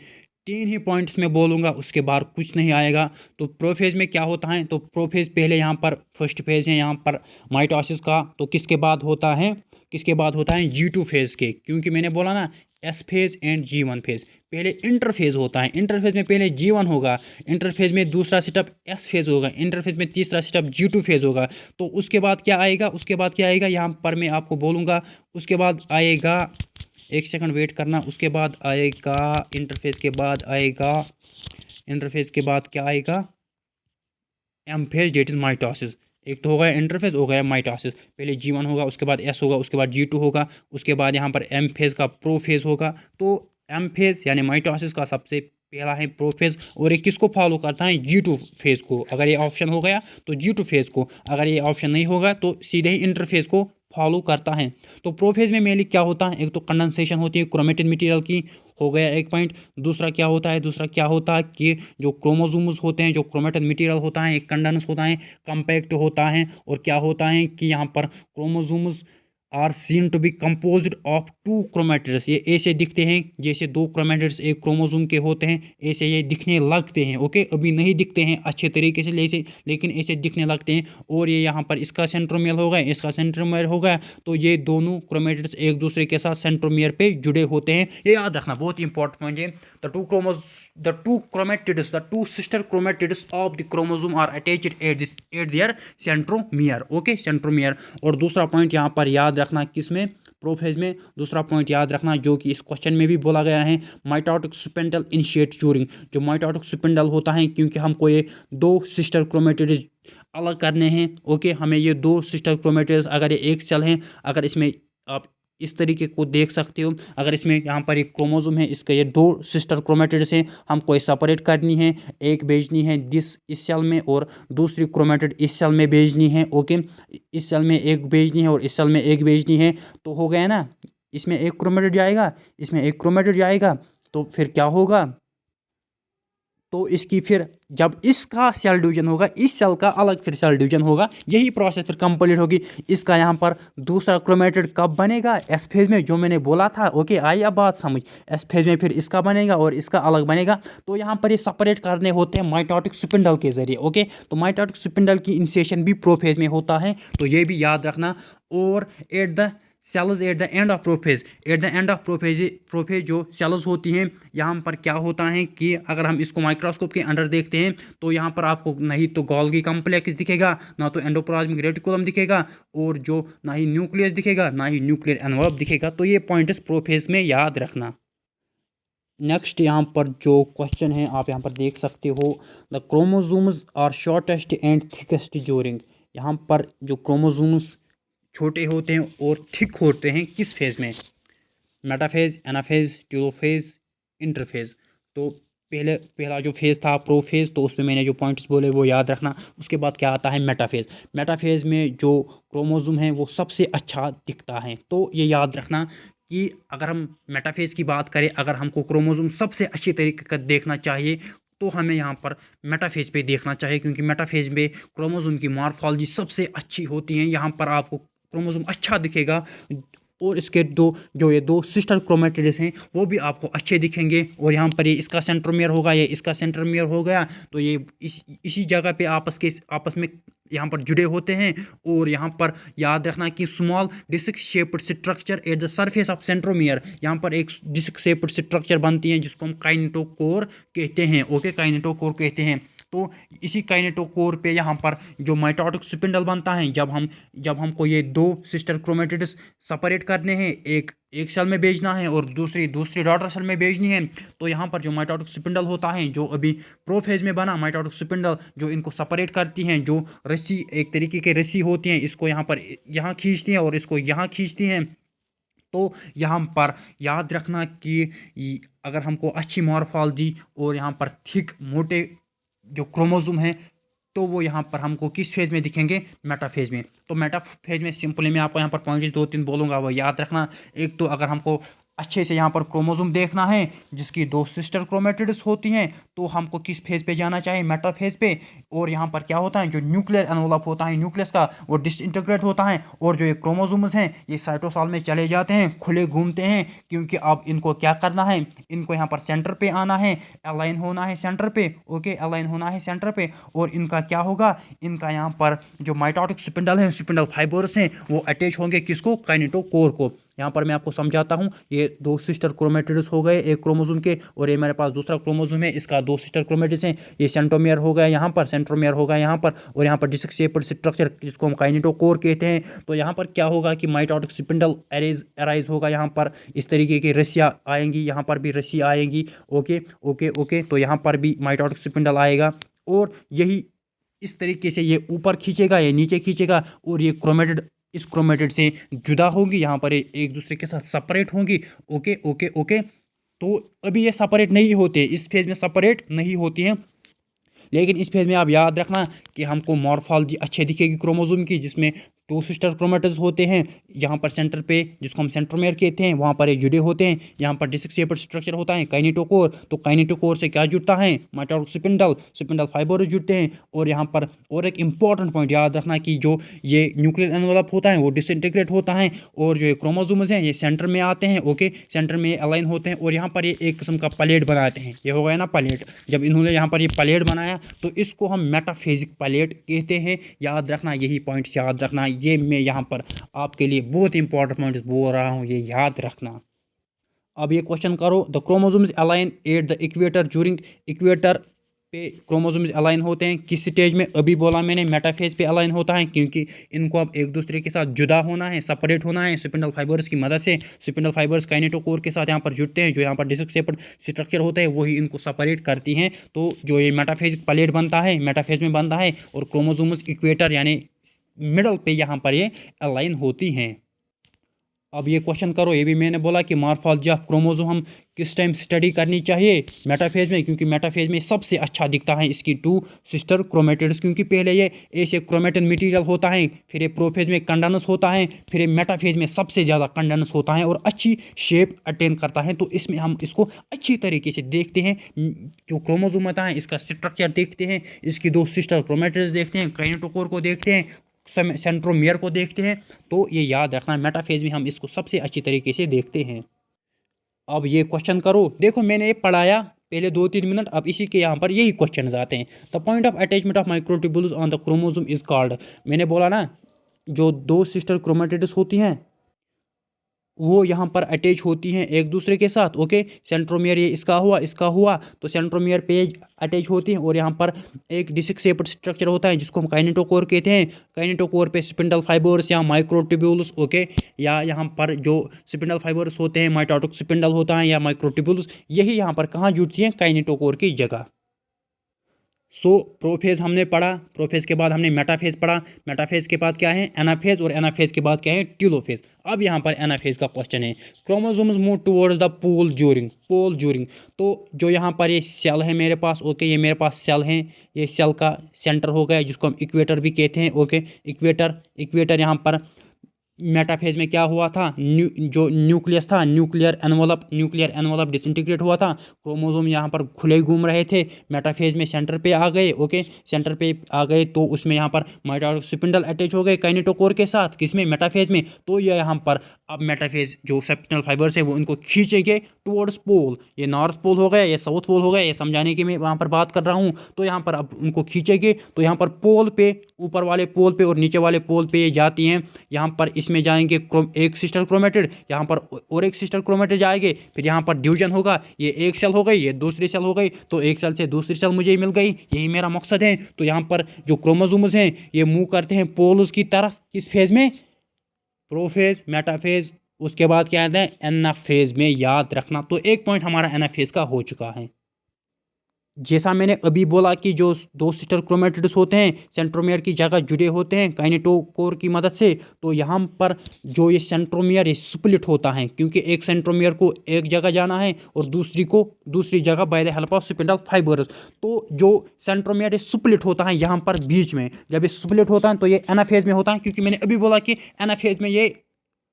3 ही पॉइंट्स में बोलूँगा, उसके बाद कुछ नहीं आएगा। तो प्रोफेज में क्या होता है, तो प्रोफेज पहले यहाँ पर फर्स्ट फेज है यहाँ पर माइटोसिस का, तो किसके बाद होता है, किसके बाद होता है, G2 फेज के। क्योंकि मैंने बोला ना S phase and G1 phase, पहले इंटरफेज होता है, इंटरफेज में पहले G1 होगा, इंटरफेज में दूसरा स्टेप एस फेज होगा, इंटरफेज में तीसरा स्टेप G2 फेज होगा। तो उसके बाद क्या आएगा, उसके बाद क्या आएगा यहाँ पर मैं आपको बोलूँगा। उसके बाद आएगा, एक सेकंड वेट करना, उसके बाद आएगा इंटरफेस के बाद आएगा, इंटरफेस के बाद क्या आएगा, M phase, that is mitosis. एक तो होगा इंटरफेस, हो गया माइटोसिस, पहले G1 होगा, उसके बाद एस होगा, उसके बाद G2 होगा, उसके बाद यहाँ पर एम फेज का प्रोफेज होगा। तो एम फेज यानी माइटोसिस का सबसे पहला है प्रोफेज, और ये किसको फॉलो करता है, G2 फेज को। अगर ये ऑप्शन हो गया तो G2 फेज को, अगर ये ऑप्शन नहीं होगा तो सीधे ही इंटरफेज को फॉलो करता है। तो प्रोफेज में मेनली क्या होता है, एक तो कंडेंसेशन होती है क्रोमेटिन मटेरियल की, हो गया एक पॉइंट। दूसरा क्या होता है, दूसरा क्या होता है कि जो क्रोमोसोम्स होते हैं, जो क्रोमेटिन मटेरियल होता है, एक कंडेंस होता है, कंपैक्ट होता है। और क्या होता है कि यहाँ पर chromosomes are seen to be composed of 2 chromatids. ये ऐसे दिखते हैं जैसे 2 क्रोमेटिड्स एक क्रोमोसोम के होते हैं, ऐसे ये दिखने लगते हैं, ओके। अभी नहीं दिखते हैं अच्छे तरीके से लेकिन ऐसे दिखने लगते हैं। और ये यहाँ पर इसका सेंट्रोमियर होगा, इसका सेंट्रोमियर होगा, तो ये दोनों क्रोमेटिड्स एक दूसरे के साथ सेंट्रोमियर पे जुड़े होते हैं। ये याद रखना, बहुत इंपॉर्टेंट पॉइंट है। The two chromatids, the two sister chromatids of the chromosome are attached at their centromere, okay, centromere. और दूसरा पॉइंट यहाँ पर याद रखना, किसमें, प्रोफेज में। दूसरा पॉइंट याद रखना जो कि इस क्वेश्चन में भी बोला गया है, माइटोटिक स्पिंडल इनिशिएट ड्यूरिंग। जो माइटोटिक स्पिंडल होता है, क्योंकि हमको ये 2 सिस्टर क्रोमेटिड्स अलग करने हैं, ओके, हमें ये 2 सिस्टर क्रोमेटिड्स, अगर ये एक सेल हैं, अगर इसमें आप इस तरीके को देख सकते हो, अगर इसमें यहाँ पर एक क्रोमोसोम है, इसका ये 2 सिस्टर क्रोमेटिड्स हैं, हमको ये सेपरेट करनी है, एक भेजनी है इस सेल में और दूसरी क्रोमेटिड इस सेल में भेजनी है, ओके। इस सेल में एक भेजनी है और इस सेल में एक भेजनी है। तो हो गया ना, इसमें एक क्रोमेटिड जाएगा, इसमें एक क्रोमेटिड जाएगा, तो फिर क्या होगा, तो इसकी फिर जब इसका सेल डिवीजन होगा, इस सेल का अलग फिर सेल डिवीजन होगा, यही प्रोसेस फिर कंप्लीट होगी। इसका यहाँ पर दूसरा क्रोमेटिड कब बनेगा, एस फेज में, जो मैंने बोला था, ओके। आई अब बात समझ, एस फेज में फिर इसका बनेगा और इसका अलग बनेगा। तो यहाँ पर ये सेपरेट करने होते हैं माइटोटिक स्पिंडल के जरिए, ओके। तो माइटोटिक स्पिंडल की इनिशिएशन भी प्रोफेज में होता है, तो ये भी याद रखना। और at the cells at the end of prophase, at the end of prophase जो सेल्स होती हैं, यहाँ पर क्या होता है कि अगर हम इसको माइक्रोस्कोप के अंडर देखते हैं तो यहाँ पर आपको नहीं तो गोल्गी कॉम्प्लेक्स दिखेगा, ना तो एंडोप्लाज्मिक रेटिकुलम दिखेगा, और जो ना ही न्यूक्लियस दिखेगा, ना ही न्यूक्लियर एनवलप दिखेगा। तो ये पॉइंट्स प्रोफेज में याद रखना। नेक्स्ट यहाँ पर जो क्वेश्चन है आप यहाँ पर देख सकते हो, the chromosomes are shortest and thickest during. यहाँ पर जो क्रोमोसोम्स छोटे होते हैं और थिक होते हैं किस फेज में? Metaphase, anaphase, telophase, interphase. तो पहला जो फेज़ था प्रोफेज, तो उसमें मैंने जो पॉइंट्स बोले वो याद रखना। उसके बाद क्या आता है मेटाफेज। मेटाफेज में जो क्रोमोसोम है वो सबसे अच्छा दिखता है, तो ये याद रखना कि अगर हम मेटाफेज की बात करें, अगर हमको क्रोमोसोम सबसे अच्छी तरीके का देखना चाहिए तो हमें यहाँ पर मेटाफेज पे देखना चाहिए, क्योंकि मेटाफेज में क्रोमोसोम की मॉर्फोलॉजी सबसे अच्छी होती है। यहाँ पर आपको क्रोमोसोम अच्छा दिखेगा और इसके ये दो सिस्टर क्रोमेटिड्स हैं वो भी आपको अच्छे दिखेंगे। और यहाँ पर ये इसका सेंट्रोमियर होगा, ये इसका सेंट्रोमियर हो गया, तो ये इसी जगह पे आपस में यहाँ पर जुड़े होते हैं। और यहाँ पर याद रखना कि small disc shaped structure at the surface of centromere, यहाँ पर एक डिस्क शेप्ड स्ट्रक्चर बनती है जिसको हम काइनेटोकोर कहते हैं। ओके, काइनेटोकोर कहते हैं। तो इसी काइनेटोकोर पे यहाँ पर जो माइटोटिक स्पिंडल बनता है, जब हमको ये दो सिस्टर क्रोमेटिड्स सेपरेट करने हैं, एक सेल में भेजना है और दूसरी डॉटर सेल में भेजनी है, तो यहाँ पर जो माइटोटिक स्पिंडल होता है, जो अभी प्रोफेज में बना माइटोटिक स्पिंडल जो इनको सेपरेट करती हैं, जो रस्सी एक तरीके की रस्सी होती है, इसको यहाँ पर यहाँ खींचती है और इसको यहाँ खींचती हैं। तो यहाँ पर याद रखना कि अगर हमको अच्छी मॉर्फोलॉजी और यहाँ पर थिक मोटे जो क्रोमोसोम हैं तो वो यहाँ पर हमको किस फेज में दिखेंगे? मेटाफेज में। तो मेटाफेज में सिंपली मैं आपको यहाँ पर पॉइंट्स 2-3 बोलूँगा, वो याद रखना। एक तो अगर हमको अच्छे से यहाँ पर क्रोमोसोम देखना है जिसकी दो सिस्टर क्रोमेटिड्स होती हैं, तो हमको किस फेज पे जाना चाहिए? मेटाफेज पे। और यहाँ पर क्या होता है, जो न्यूक्लियर एनवलप होता है न्यूक्लियस का, वो डिसइंटीग्रेट होता है और जो ये क्रोमोसोम्स हैं ये साइटोसॉल में चले जाते हैं, खुले घूमते हैं, क्योंकि अब इनको क्या करना है, इनको यहाँ पर सेंटर पे आना है, अलाइन होना है सेंटर पे। ओके, अलाइन होना है सेंटर पे। और इनका क्या होगा, इनका यहाँ पर जो माइटोटिक स्पिंडल है, स्पिंडल फाइबर्स हैं, वो अटैच होंगे किसको? काइनेटोकोर को। यहाँ पर मैं आपको समझाता हूँ, ये दो सिस्टर क्रोमेटिड्स हो गए एक क्रोमोसोम के, और ये मेरे पास दूसरा क्रोमोसोम है, इसका दो सिस्टर क्रोमेटिड्स हैं। ये सेंट्रोमियर हो गया यहाँ पर, सेंट्रोमियर होगा यहाँ पर, और यहाँ पर डिस्क शेप्ड स्ट्रक्चर जिसको हम काइनेटोकोर कहते हैं। तो यहाँ पर क्या होगा कि माइटोटिक स्पिंडल अराइज होगा, यहाँ पर इस तरीके की रस्सियाँ आएंगी, यहाँ पर भी रस्सी आएंगी। ओके ओके ओके, तो यहाँ पर भी माइटोटिक स्पिंडल आएगा और यही इस तरीके से ये ऊपर खींचेगा, ये नीचे खींचेगा, और ये क्रोमेटिड इस क्रोमेटिड से जुदा होंगी, यहाँ पर एक दूसरे के साथ सेपरेट होंगी। ओके ओके ओके, तो अभी ये सेपरेट नहीं होते, इस फेज में सेपरेट नहीं होती हैं, लेकिन इस फेज में आप याद रखना कि हमको मॉर्फोलॉजी अच्छे दिखेगी क्रोमोसोम की, जिसमें टू सिस्टर क्रोमेटिड्स होते हैं। यहाँ पर सेंटर पे जिसको हम सेंट्रोमेयर कहते हैं, वहाँ पर ये जुड़े होते हैं। यहाँ पर डिस्क शेप्ड स्ट्रक्चर होता है काइनेटोकोर, तो काइनेटोकोर से क्या जुड़ता है? माइटोटिक स्पिंडल फाइबर जुड़ते हैं। और यहाँ पर और एक इंपॉर्टेंट पॉइंट याद रखना कि जो ये न्यूक्लियर एनवलप होता है वो डिसइंटीग्रेट होता है, और जो ये क्रोमोसोम्स हैं ये सेंटर में आते हैं। ओके, सेंटर में अलाइन होते हैं और यहाँ पर ये एक किस्म का प्लेट बनाते हैं। ये हो गया ना प्लेट। जब इन्होंने यहाँ पर ये प्लेट बनाया तो इसको हम मेटाफेजिक प्लेट कहते हैं। याद रखना, यही पॉइंट्स याद रखना, ये मैं यहाँ पर आपके लिए बहुत इंपॉर्टेंट पॉइंट्स बोल रहा हूँ, ये याद रखना। अब ये क्वेश्चन करो, the chromosomes align at the equator during, equator पे क्रोमोसोम्स अलाइन होते हैं किस स्टेज में? अभी बोला मैंने मेटाफेज पे अलाइन होता है, क्योंकि इनको अब एक दूसरे के साथ जुदा होना है, सेपरेट होना है स्पिंडल फाइबर्स की मदद से। स्पिंडल फाइबर्स काइनेटोकोर के साथ यहाँ पर जुड़ते हैं, जो यहाँ पर डिस्क शेप्ड स्ट्रक्चर होता है वही इनको सेपरेट करती हैं। तो जो ये मेटाफेज प्लेट बनता है, मेटाफेज में बनता है, और क्रोमोसोम्स इक्वेटर यानी मिडल पे यहाँ पर ये अलाइन होती हैं। अब ये क्वेश्चन करो, ये भी मैंने बोला कि मॉर्फोलॉजी ऑफ क्रोमोसोम हम किस टाइम स्टडी करनी चाहिए? मेटाफेज में, क्योंकि मेटाफेज में सबसे अच्छा दिखता है इसकी टू सिस्टर क्रोमेटिड्स, क्योंकि पहले ये ऐसे क्रोमेटिन मटेरियल होता है, फिर ये प्रोफेज में कंडेंस होता है, फिर ये मेटाफेज में सबसे ज़्यादा कंडेंस होता है और अच्छी शेप अटेन करता है। तो इसमें हम इसको अच्छी तरीके से देखते हैं, जो क्रोमोसोम होता है इसका स्ट्रक्चर देखते हैं, इसकी दो सिस्टर क्रोमेटिड्स देखते हैं, काइनेटोकोर को देखते हैं, सेंट्रोमियर को देखते हैं। तो ये याद रखना, मेटाफेज में हम इसको सबसे अच्छी तरीके से देखते हैं। अब ये क्वेश्चन करो, देखो मैंने ये पढ़ाया पहले 2-3 मिनट, अब इसी के यहाँ पर यही क्वेश्चन आते हैं। The point of attachment of microtubules on the chromosome is called, मैंने बोला ना जो दो सिस्टर क्रोमेटिड्स होती हैं वो यहाँ पर अटैच होती हैं एक दूसरे के साथ। ओके, सेंट्रोमियर ये इसका हुआ तो सेंट्रोमियर पेज अटैच होती हैं, और यहाँ पर एक डिस्क शेप्ड स्ट्रक्चर होता है जिसको हम काइनेटोकोर कहते हैं। काइनेटोकोर पे स्पिंडल फाइबर्स या माइक्रोट्यूब्यूल्स, ओके, या यहाँ पर जो स्पिंडल फाइबर्स होते हैं माइटोटिक स्पिंडल होता है या माइक्रोट्यूब्यूल्स, यही यहाँ पर कहाँ जुड़ती हैं, काइनेटोकोर की जगह। सो प्रोफेज हमने पढ़ा, प्रोफेज के बाद हमने मेटाफेज पढ़ा, मेटाफेज के बाद क्या है, एनाफेज, और एनाफेज के बाद क्या है, टीलोफेज। अब यहाँ पर एनाफेज का क्वेश्चन है, chromosomes move towards the pole during. तो जो यहाँ पर ये सेल है मेरे पास, ओके, ये मेरे पास सेल है, ये सेल का सेंटर हो गया जिसको हम इक्वेटर भी कहते हैं। ओके, इक्वेटर यहाँ पर मेटाफेज में क्या हुआ था, जो न्यूक्लियस था, न्यूक्लियर एनवलप डिसइंटीग्रेट हुआ था। क्रोमोसोम यहाँ पर खुले घूम रहे थे, मेटाफेज में सेंटर पे आ गए। ओके, सेंटर पे आ गए तो उसमें यहाँ पर माइटोटिक स्पिंडल अटैच हो गए काइनेटोकोर के साथ, किसमें, मेटाफेज में। तो ये यहाँ पर अब मेटाफेज जो स्पिंडल फाइबर्स है वो इनको खींचेंगे टुवर्ड्स पोल। ये नॉर्थ पोल हो गया, ये साउथ पोल हो गया, ये समझाने की मैं वहाँ पर बात कर रहा हूँ। तो यहाँ पर अब उनको खींचेंगे तो यहाँ पर पोल पे, ऊपर वाले पोल पे और नीचे वाले पोल पे ये जाती हैं। यहाँ पर इसमें जाएंगे एक सिस्टर क्रोमेटिड, यहाँ पर और एक सिस्टर क्रोमेटिड जाएंगे, फिर यहाँ पर डिवीजन होगा, ये एक सेल हो गई, ये दूसरी सेल हो गई, तो एक सेल से दूसरी सेल मुझे मिल गई, यही मेरा मकसद है। तो यहाँ पर जो क्रोमोसोम्स हैं ये मूव करते हैं पोल्स की तरफ, किस फेज में, प्रोफेज, मेटाफेज, उसके बाद क्या आता है, एनाफेज में, याद रखना। तो एक पॉइंट हमारा एनाफेज का हो चुका है। जैसा मैंने अभी बोला कि जो दो सिस्टर क्रोमेटिड्स होते हैं सेंट्रोमियर की जगह जुड़े होते हैं काइनेटोकोर की मदद से, तो यहाँ पर जो ये सेंट्रोमियर ये स्प्लिट होता है, क्योंकि एक सेंट्रोमियर को एक जगह जाना है और दूसरी को दूसरी जगह by the help of spindle fibres. तो जो सेंट्रोमियर ये स्प्लिट होता है यहाँ पर बीच में, जब ये स्प्लिट होता है तो ये एनाफेज में होता है, क्योंकि मैंने अभी बोला कि एनाफेज में ये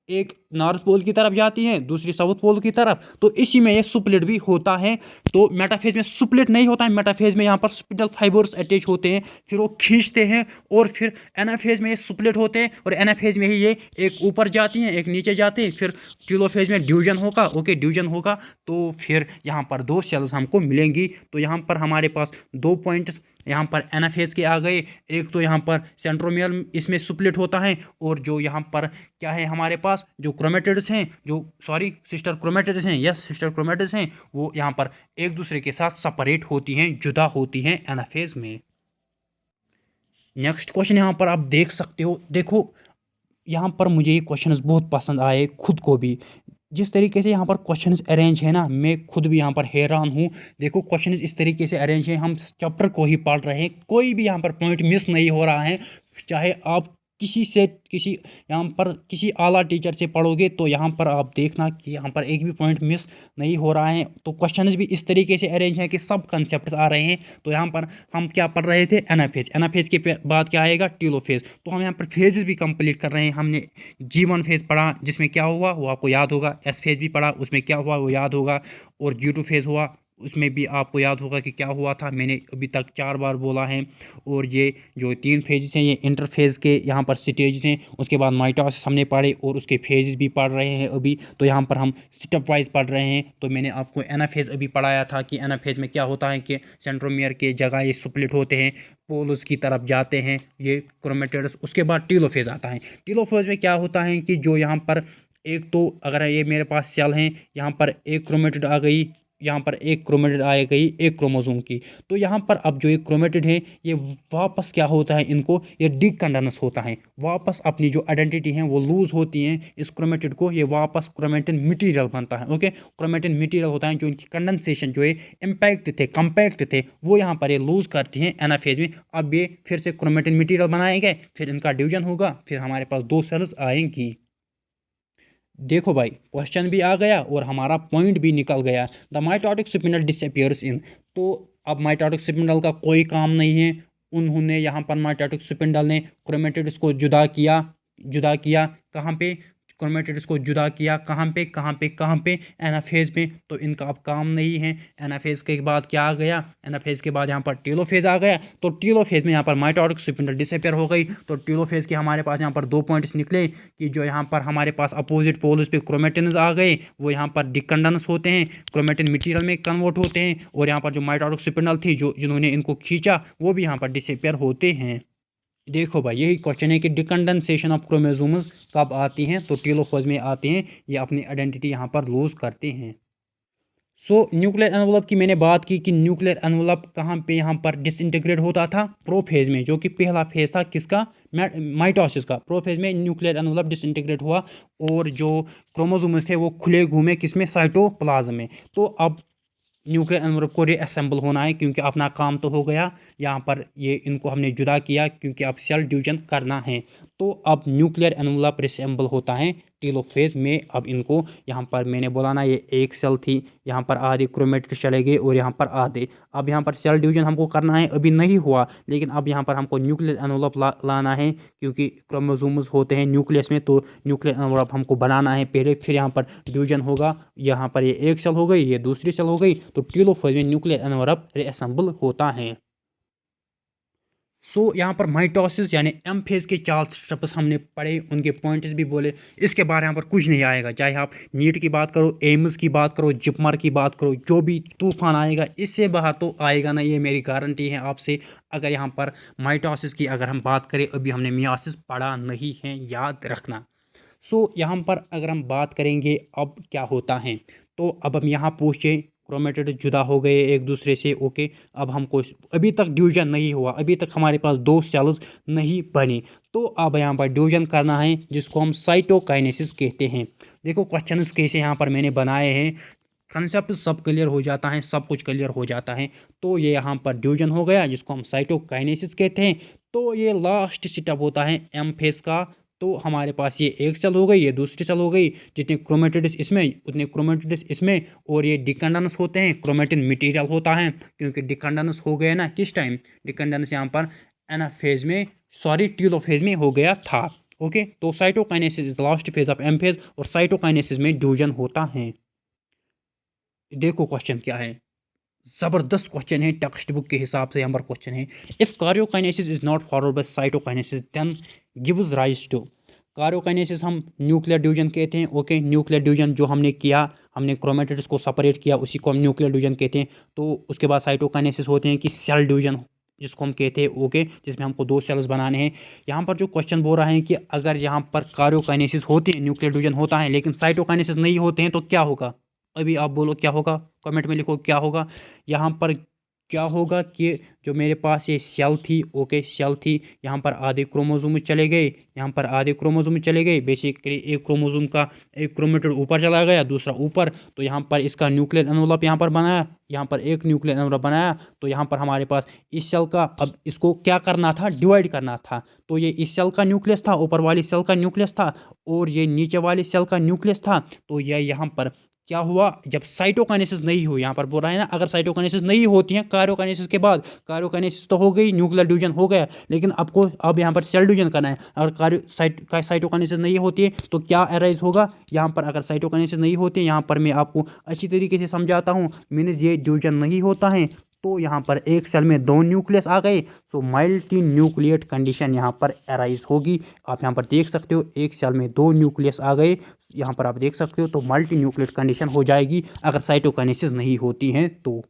एक नॉर्थ पोल की तरफ जाती है, दूसरी साउथ पोल की तरफ, तो इसी में ये सुप्लिट भी होता है। तो मेटाफेज में सुप्लिट नहीं होता है, मेटाफेज में यहाँ पर स्पिंडल फाइबर्स अटैच होते हैं, फिर वो खींचते हैं, और फिर एनाफेज में ये सुप्लिट होते हैं, और एनाफेज में ही ये एक ऊपर जाती हैं एक नीचे जाते हैं, फिर टीलोफेज में डिवीजन होगा। ओके, डिवीजन होगा तो फिर यहाँ पर दो सेल्स हमको मिलेंगी। तो यहाँ पर हमारे पास दो पॉइंट्स यहाँ पर एनाफेज के आ गए, एक तो यहाँ पर सेंट्रोमियर इसमें सुप्लिट होता है, और जो यहाँ पर क्या है हमारे पास जो क्रोमेटिड्स हैं, जो सॉरी सिस्टर क्रोमेटिड्स हैं, यस सिस्टर क्रोमेटिड्स हैं, वो यहाँ पर एक दूसरे के साथ सेपरेट होती हैं, जुदा होती हैं एनाफेज में। नेक्स्ट क्वेश्चन यहाँ पर आप देख सकते हो, देखो यहाँ पर मुझे ये क्वेश्चंस बहुत पसंद आए खुद को भी, जिस तरीके से यहाँ पर क्वेश्चंस अरेंज है ना, मैं खुद भी यहाँ पर हैरान हूँ। देखो क्वेश्चंस इस तरीके से अरेंज है, हम चैप्टर को ही पढ़ रहे हैं, कोई भी यहाँ पर पॉइंट मिस नहीं हो रहा है। चाहे आप किसी यहाँ पर किसी आला टीचर से पढ़ोगे तो यहाँ पर आप देखना कि यहाँ पर एक भी पॉइंट मिस नहीं हो रहा है। तो क्वेश्चंस भी इस तरीके से अरेंज है कि सब कंसेप्ट आ रहे हैं। तो यहाँ पर हम क्या पढ़ रहे थे, एनाफेज, एनाफेज के बाद क्या आएगा, टीलोफेज। तो हम यहाँ पर फेजेस भी कंप्लीट कर रहे हैं। हमने G1 फेज पढ़ा जिसमें क्या हुआ वो आपको याद होगा, S फेज भी पढ़ा उसमें क्या हुआ वो याद होगा, और G2 फेज हुआ उसमें भी आपको याद होगा कि क्या हुआ था, मैंने अभी तक 4 बार बोला है। और ये जो 3 फेजेस हैं ये इंटरफेज के यहाँ पर स्टेजेस हैं, उसके बाद माइटोसिस हमने पढ़े और उसके फेजेस भी पढ़ रहे हैं अभी। तो यहाँ पर हम स्टेप वाइज पढ़ रहे हैं। तो मैंने आपको एनाफेज अभी पढ़ाया था कि एनाफेज में क्या होता है कि सेंट्रोमियर के जगह ये स्प्लिट होते हैं, पोल्स की तरफ जाते हैं ये क्रोमेटिड्स। उसके बाद टीलोफेज आता है। टीलोफेज में क्या होता है कि जो यहाँ पर एक तो अगर ये मेरे पास सेल हैं, यहाँ पर एक क्रोमेटिड आ गई, यहाँ पर एक क्रोमेटिड आ गई एक क्रोमोसोम की, तो यहाँ पर अब जो ये क्रोमेटिड है ये वापस क्या होता है, इनको ये डिकंडेंस होता है, वापस अपनी जो आइडेंटिटी है वो लूज होती हैं इस क्रोमेटिड को, ये वापस क्रोमेटिन मटेरियल बनता है। ओके, क्रोमेटिन मटेरियल होता है जो इनकी कंडेंसेशन जो है कंपैक्ट थे वो यहाँ पर ये लूज करती हैं एनाफेज में। अब ये फिर से क्रोमेटिन मटेरियल बनाएंगे, फिर इनका डिवीजन होगा, फिर हमारे पास दो सेल्स आएंगी। देखो भाई क्वेश्चन भी आ गया और हमारा पॉइंट भी निकल गया, द माइटोटिक स्पिंडल डिसअपियर्स इन। तो अब माइटोटिक स्पिंडल का कोई काम नहीं है, उन्होंने यहाँ पर माइटोटिक स्पिंडल ने क्रोमेटिड्स को जुदा किया कहाँ पे, क्रोमेटिड्स को जुदा किया कहाँ पे एनाफेज में। तो इनका अब काम नहीं है। एनाफेज के बाद क्या आ गया, एनाफेज के बाद यहाँ पर टीलोफेज आ गया। तो टीलोफेज में यहाँ पर माइटोटिक स्पिंडल डिसअपियर हो गई। तो टीलोफेज के हमारे पास यहाँ पर दो पॉइंट्स निकले कि जो यहाँ पर हमारे पास अपोजिट पोल्स पे क्रोमेटिन्स आ गए, वो यहाँ पर डिकंडेंस होते हैं, क्रोमेटिन मटेरियल में कन्वर्ट होते हैं, और यहाँ पर जो माइटोटिक स्पिंडल थी जो जिन्होंने इनको खींचा वो भी यहाँ पर डिसअपियर होते हैं। देखो भाई, यही क्वेश्चन है कि डिकंडेंसेशन ऑफ क्रोमोसोम्स कब आती हैं, तो टेलोफेज में आते हैं, ये अपनी आइडेंटिटी यहाँ पर लूज करते हैं। सो न्यूक्लियर एनवलप की मैंने बात की कि न्यूक्लियर एनवलप कहाँ पे यहाँ पर डिसइंटीग्रेट होता था, प्रोफेज में, जो कि पहला फेज था किसका, माइटोसिस का। प्रोफेज में न्यूक्लियर एनवलप डिसइंटीग्रेट हुआ और जो क्रोमोसोम्स थे वो खुले घूमे किसमें, साइटोप्लाज्म में। तो अब न्यूक्लियर एनवलप को रीअसेंबल होना है, क्योंकि अपना काम तो हो गया यहाँ पर, ये इनको हमने जुदा किया क्योंकि अब सेल डिवीजन करना है। तो अब न्यूक्लियर एनवलप रिसेंबल होता है टेलोफेज में। अब इनको यहाँ पर मैंने बोला ना, ये एक सेल थी, यहाँ पर आधे क्रोमेटिड चले गए और यहाँ पर आधे। अब यहाँ पर सेल डिवीजन हमको करना है, अभी नहीं हुआ, लेकिन अब यहाँ पर हमको न्यूक्लियर एनवलप लाना है, क्योंकि क्रोमोसोम्स होते हैं न्यूक्लियस में, तो न्यूक्लियर एनवलप हमको बनाना है पहले, फिर यहाँ पर डिवीजन होगा। यहाँ पर ये एक सेल हो गई, ये दूसरी सेल हो गई, तो टेलोफेज में न्यूक्लियर एनवलप रीअसेंबल होता है। यहाँ पर माइटोसिस यानी एम फेज के 4 स्टेप्स हमने पढ़े, उनके पॉइंट्स भी बोले। इसके बारे यहाँ पर कुछ नहीं आएगा, चाहे आप नीट की बात करो, एम्स की बात करो, जिपमर की बात करो, जो भी तूफान आएगा इससे बाहर तो आएगा ना, ये मेरी गारंटी है आपसे। अगर यहाँ पर माइटोसिस की अगर हम बात करें, अभी हमने मियासिस पढ़ा नहीं है, याद रखना। यहाँ पर अगर हम बात करेंगे अब क्या होता है, तो अब हम यहाँ पूछे, क्रोमेटिड जुदा हो गए एक दूसरे से, ओके। अब हमको अभी तक डिवीजन नहीं हुआ, अभी तक हमारे पास 2 सेल्स नहीं बने, तो अब यहाँ पर डिवीजन करना है, जिसको हम साइटोकाइनेसिस कहते हैं। देखो क्वेश्चन कैसे यहाँ पर मैंने बनाए हैं, कंसेप्ट सब क्लियर हो जाता है, सब कुछ क्लियर हो जाता है। तो ये यहाँ पर डिवीजन हो गया, जिसको हम साइटोकाइनेसिस कहते हैं। तो ये लास्ट स्टेप होता है एम फेज का। तो हमारे पास ये एक सेल हो गई, ये दूसरी सेल हो गई, जितने क्रोमेटिड्स इसमें उतने क्रोमेटिड्स इसमें, और ये डिकंडेंस होते हैं, क्रोमेटिन मटेरियल होता है, क्योंकि डिकंडेंस हो गया ना किस टाइम, डिकंडेंस यहाँ पर एनाफेज में, सॉरी टेलोफेज में हो गया था, ओके। तो cytokinesis is the last phase of M phase, और साइटोकाइनेसिस में डिवीजन होता है। देखो क्वेश्चन क्या है, जबरदस्त क्वेश्चन है, टेक्स्ट बुक के हिसाब से यहाँ पर क्वेश्चन है। If karyokinesis is not followed by cytokinesis then gives rise to. Karyokinesis हम न्यूक्लियर डिवीजन कहते हैं, ओके। न्यूक्लियर डिवीजन जो हमने किया, हमने क्रोमेटिड्स को सेपरेट किया, उसी को हम न्यूक्लियर डिवीजन कहते हैं। तो उसके बाद साइटोकाइनेसिस होते हैं कि सेल डिवीजन, जिसको हम कहते हैं, ओके, जिसमें हमको 2 सेल्स बनाने हैं। यहाँ पर जो क्वेश्चन बोल रहा है कि अगर यहाँ पर कार्योकाइनेसिस होती है, न्यूक्लियर डिवीजन होता है, लेकिन साइटोकाइनेसिस नहीं होते हैं, तो क्या होगा। अभी आप बोलो क्या होगा, कमेंट में लिखो क्या होगा। यहाँ पर क्या होगा कि जो मेरे पास ये सेल थी, ओके, सेल थी, यहाँ पर आधे क्रोमोसोम चले गए, यहाँ पर आधे क्रोमोसोम चले गए, बेसिकली एक क्रोमोसोम का एक क्रोमेटिड ऊपर चला गया, दूसरा ऊपर, तो यहाँ पर इसका न्यूक्लियर एनवलप यहाँ पर बनाया, यहाँ पर एक न्यूक्लियर एनवलप बनाया। तो यहाँ पर हमारे पास इस सेल का, अब इसको क्या करना था, डिवाइड करना था। तो ये इस सेल का न्यूक्लियस था, ऊपर वाली सेल का न्यूक्लियस था, और ये नीचे वाली सेल का न्यूक्लियस था। तो यह यहाँ पर क्या हुआ, जब साइटोकाइनेसिस नहीं हुई, यहाँ पर बोल रहा है ना, अगर साइटोकाइनेसिस नहीं होती है कार्योकाइनेसिस के बाद, कार्योकाइनेसिस तो हो गई, न्यूक्लियर डिवीजन हो गया, लेकिन आपको अब यहाँ पर सेल डिवीजन करना है। अगर साइटोकाइनेसिस नहीं होती है तो क्या अराइज होगा यहाँ पर, अगर साइटोकाइनेसिस नहीं होती है, यहाँ पर मैं आपको अच्छी तरीके से समझाता हूँ, मीन्स ये डिवीजन नहीं होता है, तो यहाँ पर एक सेल में 2 न्यूक्लियस आ गए, सो मल्टी न्यूक्लिएट कंडीशन यहाँ पर अराइज होगी। आप यहाँ पर देख सकते हो, एक सेल में 2 न्यूक्लियस आ गए, यहाँ पर आप देख सकते हो, तो मल्टी न्यूक्लिएट कंडीशन हो जाएगी अगर साइटोकाइनेसिस नहीं होती हैं तो।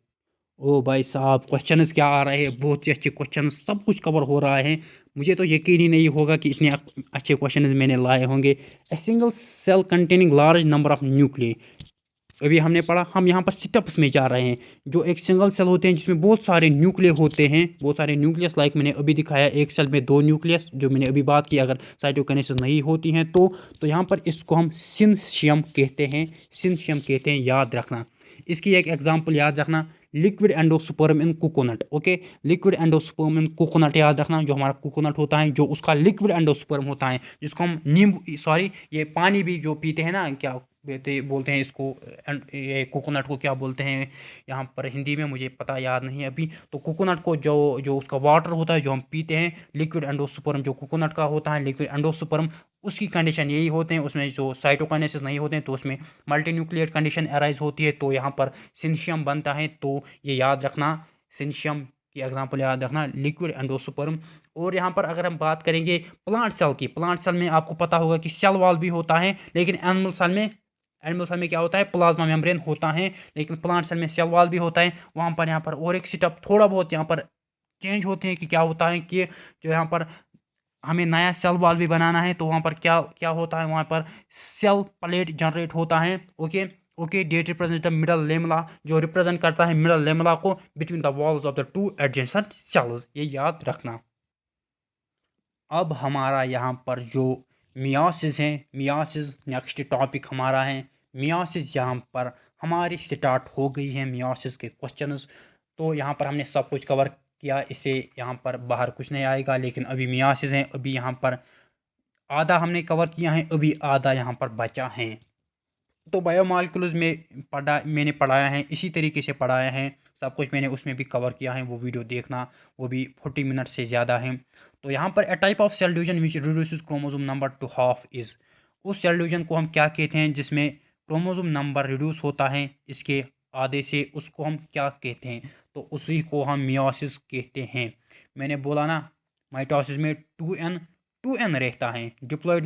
ओ भाई साहब, क्वेश्चंस क्या आ रहे हैं, बहुत ही अच्छे क्वेश्चन, सब कुछ कवर हो रहा है। मुझे तो यकीन ही नहीं होगा कि इतने अच्छे क्वेश्चंस मैंने लाए होंगे। A single cell containing large number of nuclei, अभी हमने पढ़ा, हम यहाँ पर स्टेप्स में जा रहे हैं। जो एक सिंगल सेल होते हैं जिसमें बहुत सारे न्यूक्लिय होते हैं, बहुत सारे न्यूक्लियस, लाइक मैंने अभी दिखाया, एक सेल में 2 न्यूक्लियस, जो मैंने अभी बात की, अगर साइटोकाइनेसिस नहीं होती हैं तो यहाँ पर इसको हम सिनशियम कहते हैं, सिनशियम कहते हैं, याद रखना। इसकी एक एग्जाम्पल याद रखना, लिक्विड एंडोस्पर्म इन कोकोनट, ओके। लिक्विड एंडोस्पर्म इन कोकोनट याद रखना, जो हमारा कोकोनट होता है, जो उसका लिक्विड एंडोस्पर्म होता है, जिसको हम नींबू, सॉरी, ये पानी भी जो पीते हैं ना, क्या बोलते हैं इसको, ये कोकोनट को क्या बोलते हैं यहाँ पर हिंदी में, मुझे पता याद नहीं है अभी। तो कोकोनट को जो जो उसका वाटर होता है जो हम पीते हैं, लिक्विड एंडोस्पर्म जो कोकोनट का होता है, लिक्विड एंडोस्पर्म, उसकी कंडीशन यही होते हैं। उसमें जो साइटोकाइनेसिस नहीं होते हैं तो उसमें मल्टी न्यूक्लियर कंडीशन अराइज होती है, तो यहाँ पर सिनशियम बनता है। तो ये याद रखना, सिनशियम की एग्जाम्पल याद रखना, लिक्विड एंडोस्पर्म। और यहाँ पर अगर हम बात करेंगे प्लांट सेल की, प्लांट सेल में आपको पता होगा कि सेल वॉल भी होता है, लेकिन एनिमल सेल में क्या होता है, प्लाज्मा मेम्ब्रेन होता है, लेकिन प्लांट सेल में सेल वॉल भी होता है। वहाँ पर यहाँ पर और एक स्टेप थोड़ा बहुत यहाँ पर चेंज होते हैं कि क्या होता है कि जो यहाँ पर हमें नया सेल वॉल भी बनाना है, तो वहाँ पर क्या क्या होता है, वहाँ पर सेल प्लेट जनरेट होता है। Okay okay, that represent the middle lamella, जो रिप्रेजेंट करता है मिडल लेमला को between the walls of the two adjacent cells, ये याद रखना। अब हमारा यहाँ पर जो मियासिस है, मियासिस नेक्स्ट टॉपिक हमारा है। मियासिस यहाँ पर हमारी स्टार्ट हो गई है मियासिस के क्वेश्चंस। तो यहाँ पर हमने सब कुछ कवर किया, इससे यहाँ पर बाहर कुछ नहीं आएगा, लेकिन अभी मियासिस हैं, अभी यहाँ पर आधा हमने कवर किया है, अभी आधा यहाँ पर बचा है। तो बायोमॉलिक्यूल्स में मैंने पढ़ाया है, इसी तरीके से पढ़ाया है, सब कुछ मैंने उसमें भी कवर किया है, वो वीडियो देखना, वो भी 40 मिनट से ज़्यादा है। तो यहाँ पर a type of cell division which reduces chromosome number to half is, उस सेल डिवीजन को हम क्या कहते हैं जिसमें क्रोमोसोम नंबर रिड्यूस होता है इसके आधे से, उसको हम क्या कहते हैं? तो उसी को हम मियोसिस कहते हैं। मैंने बोला ना, माइटोसिस में 2n रहता है, डिप्लॉयड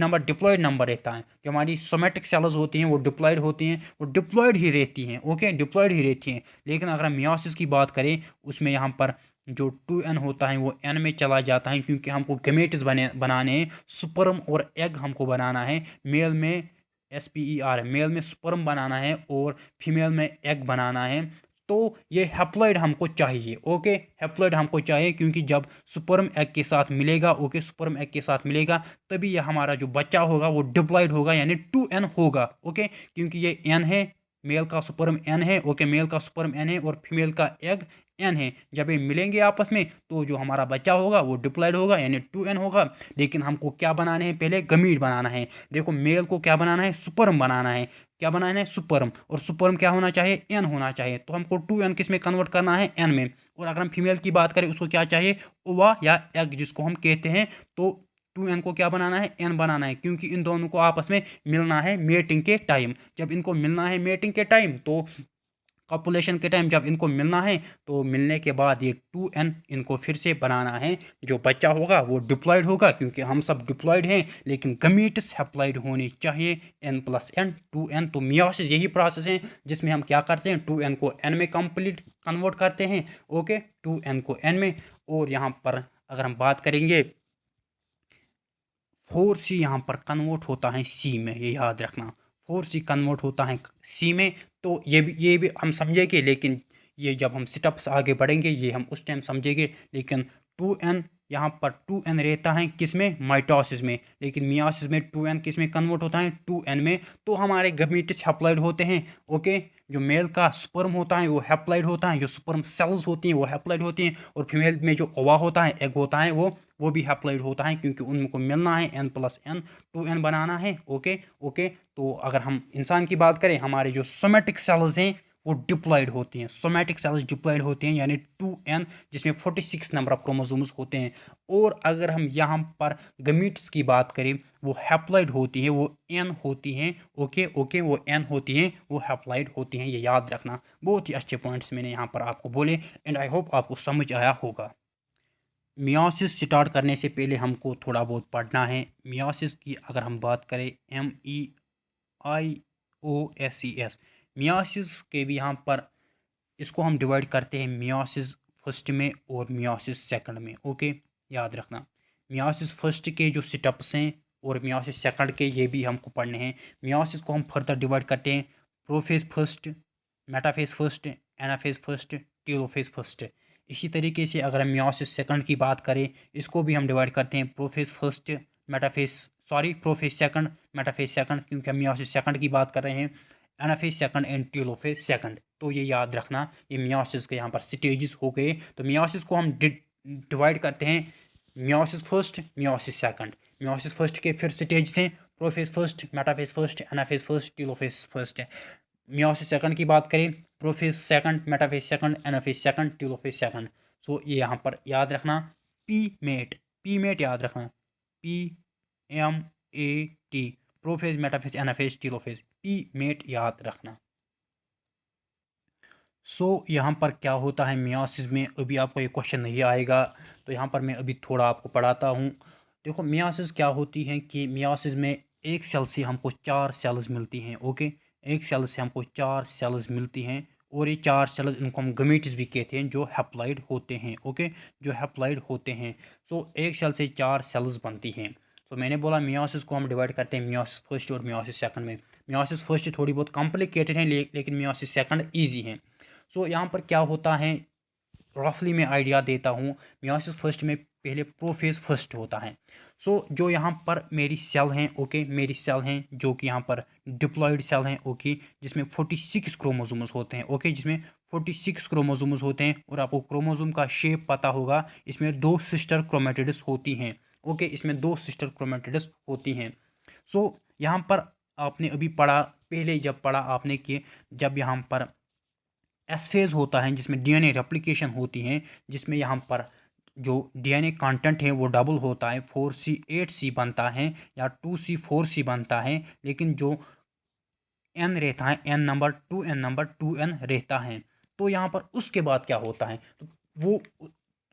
नंबर रहता है। जो हमारी सोमेटिक सेल्स होती हैं वो डिप्लॉयड होती हैं, वो डिप्लॉयड ही रहती हैं। ओके, डिप्लॉयड ही रहती हैं। लेकिन अगर हम मियोसिस की बात करें, उसमें यहाँ पर जो 2n होता है वो n में चला जाता है, क्योंकि हमको गेमेट्स बनाने हैं, स्पर्म और एग हमको बनाना है। मेल में SPER, मेल में स्पर्म बनाना है और फीमेल में एग बनाना है। तो ये हैप्लॉइड हमको चाहिए। ओके, हैप्लॉइड हमको चाहिए, क्योंकि जब स्पर्म एग के साथ मिलेगा, ओके, स्पर्म एग के साथ मिलेगा, तभी यह हमारा जो बच्चा होगा वो डिप्लॉइड होगा, यानी 2n होगा। ओके, क्योंकि ये n है, मेल का स्पर्म n है, ओके, मेल का स्पर्म n है और फीमेल का एग n है। जब ये मिलेंगे आपस में, तो जो हमारा बच्चा होगा वो डिप्लॉइड होगा, यानी 2n होगा। लेकिन हमको क्या बनाने हैं? पहले गमीट बनाना है। देखो, मेल को क्या बनाना है? स्पर्म बनाना है। क्या बनाना है? स्पर्म। और स्पर्म क्या होना चाहिए? n होना चाहिए। तो हमको 2n किस में कन्वर्ट करना है? n में। और अगर हम फीमेल की बात करें, उसको क्या चाहिए? ओवा या एग जिसको हम कहते हैं। तो 2n को क्या बनाना है? n बनाना है, क्योंकि इन दोनों को आपस में मिलना है मेटिंग के टाइम। जब इनको मिलना है मेटिंग के टाइम, तो कॉपुलेशन के टाइम जब इनको मिलना है, तो मिलने के बाद ये 2n इनको फिर से बनाना है। जो बच्चा होगा वो डिप्लॉयड होगा, क्योंकि हम सब डिप्लॉयड हैं, लेकिन गमीट्स हैप्लॉयड होने चाहिए, n+n 2n। तो मियोसिस यही प्रोसेस है जिसमें हम क्या करते हैं? 2n को n में कंप्लीट कन्वर्ट करते हैं। ओके, 2n को n में। और यहाँ पर अगर हम बात करेंगे, 4c यहाँ पर कन्वर्ट होता है c में, ये याद रखना। 4c कन्वर्ट होता है c में। तो ये भी हम समझेंगे, लेकिन ये जब हम स्टेप्स आगे बढ़ेंगे ये हम उस टाइम समझेंगे। लेकिन 2n यहाँ पर 2n रहता है किस में? माइटोसिस में। लेकिन मियोसिस में 2n किस में कन्वर्ट होता है? 2n में। तो हमारे गमीट्स हैप्लॉइड होते हैं। ओके, जो मेल का स्पर्म होता है वो हैप्लॉइड होता है, जो स्पर्म सेल्स होती हैं वो हैप्लॉइड होती हैं, और फीमेल में जो ओवा होता है, एग होता है, वो भी हैप्लॉइड होता है, क्योंकि उनको मिलना है n+n 2n बनाना है। ओके ओके, तो अगर हम इंसान की बात करें, हमारे जो सोमेटिक सेल्स हैं वो डिप्लॉयड होती हैं। सोमेटिक सेल्स डिप्लॉयड होती हैं, यानी 2n, जिसमें 46 नंबर ऑफ क्रोमोसोम्स होते हैं। और अगर हम यहाँ पर गमीट्स की बात करें, वो हैप्लॉइड होती हैं, वो n होती हैं। ओके ओके, वो n होती हैं, वो हैप्लॉइड होती हैं, ये याद रखना। बहुत ही अच्छे पॉइंट्स मैंने यहाँ पर आपको बोले, एंड आई होप आपको समझ आया होगा। मियोसिस स्टार्ट करने से पहले हमको थोड़ा बहुत पढ़ना है। मियोसिस की अगर हम बात करें, MEIOSIS, मियोसिस के भी यहाँ पर इसको हम डिवाइड करते हैं मियोसिस फर्स्ट में और मियोसिस सेकंड में। ओके, याद रखना। मियोसिस फर्स्ट के जो स्टेप्स हैं और मियोसिस सेकंड के, ये भी हमको पढ़ने हैं। मियोसिस को हम फर्दर डिवाइड करते हैं prophase first, metaphase first, anaphase first, telophase first. इसी तरीके से अगर हम मियोसिस सेकंड की बात करें, इसको भी हम डिवाइड करते हैं prophase first, prophase second, metaphase second, क्योंकि हम मियोसिस सेकंड की बात कर रहे हैं, anaphase second and telophase second. तो ये याद रखना, ये मियोसिस के यहाँ पर स्टेजेस हो गए। तो मियोसिस को हम डिवाइड करते हैं meiosis first, meiosis second. Meiosis first के फिर स्टेज थे prophase first, metaphase first, anaphase first, telophase first. Meiosis second की बात करें, prophase second, metaphase second, anaphase second, telophase second. So ये यहाँ पर याद रखना, पी मेट याद रखना, PMAT, prophase, metaphase, anaphase, telophase, P mat याद रखना। यहाँ पर क्या होता है मियोसिस में, अभी आपको ये क्वेश्चन नहीं आएगा, तो यहाँ पर मैं अभी थोड़ा आपको पढ़ाता हूँ। देखो, मियोसिस क्या होती है कि मियोसिस में एक सेल से हमको 4 सेल्स मिलती हैं। ओके, एक सेल से हमको 4 सेल्स मिलती हैं, और ये 4 सेल्स इनको हम गमीट्स भी कहते हैं जो हैप्लॉइड होते हैं। ओके, जो हैप्लॉइड होते हैं। सो एक सेल से 4 सेल्स बनती हैं। तो मैंने बोला मियोसिस को हम डिवाइड करते हैं मियोसिस फर्स्ट और मियोसिस सेकंड में। मियोसिस फर्स्ट थोड़ी बहुत कॉम्प्लिकेटेड है लेकिन मियोसिस सेकंड ईजी है। सो यहाँ पर क्या होता है, रफली मैं आइडिया देता हूँ। मियोसिस फर्स्ट में पहले प्रोफेज फर्स्ट होता है। सो जो यहाँ पर मेरी सेल हैं, ओके, मेरी सेल हैं जो कि यहाँ पर डिप्लॉयड सेल हैं, ओके, जिसमें 46 क्रोमोसोम्स होते हैं, ओके, जिसमें 46 क्रोमोसोम्स होते हैं। और आपको क्रोमोसोम का शेप पता होगा, इसमें 2 सिस्टर क्रोमेटिड्स होती हैं। ओके, इसमें 2 सिस्टर क्रोमेटिड्स होती हैं। सो यहाँ पर आपने अभी पढ़ा, पहले जब पढ़ा आपने कि जब यहाँ पर एस फेज होता है जिसमें डीएनए रेप्लिकेशन होती है, जिसमें यहाँ पर जो डीएनए कंटेंट है वो डबल होता है, 4C 8C बनता है या 2C 4C बनता है। लेकिन जो एन रहता है, एन नंबर 2n रहता है। तो यहाँ पर उसके बाद क्या होता है, तो वो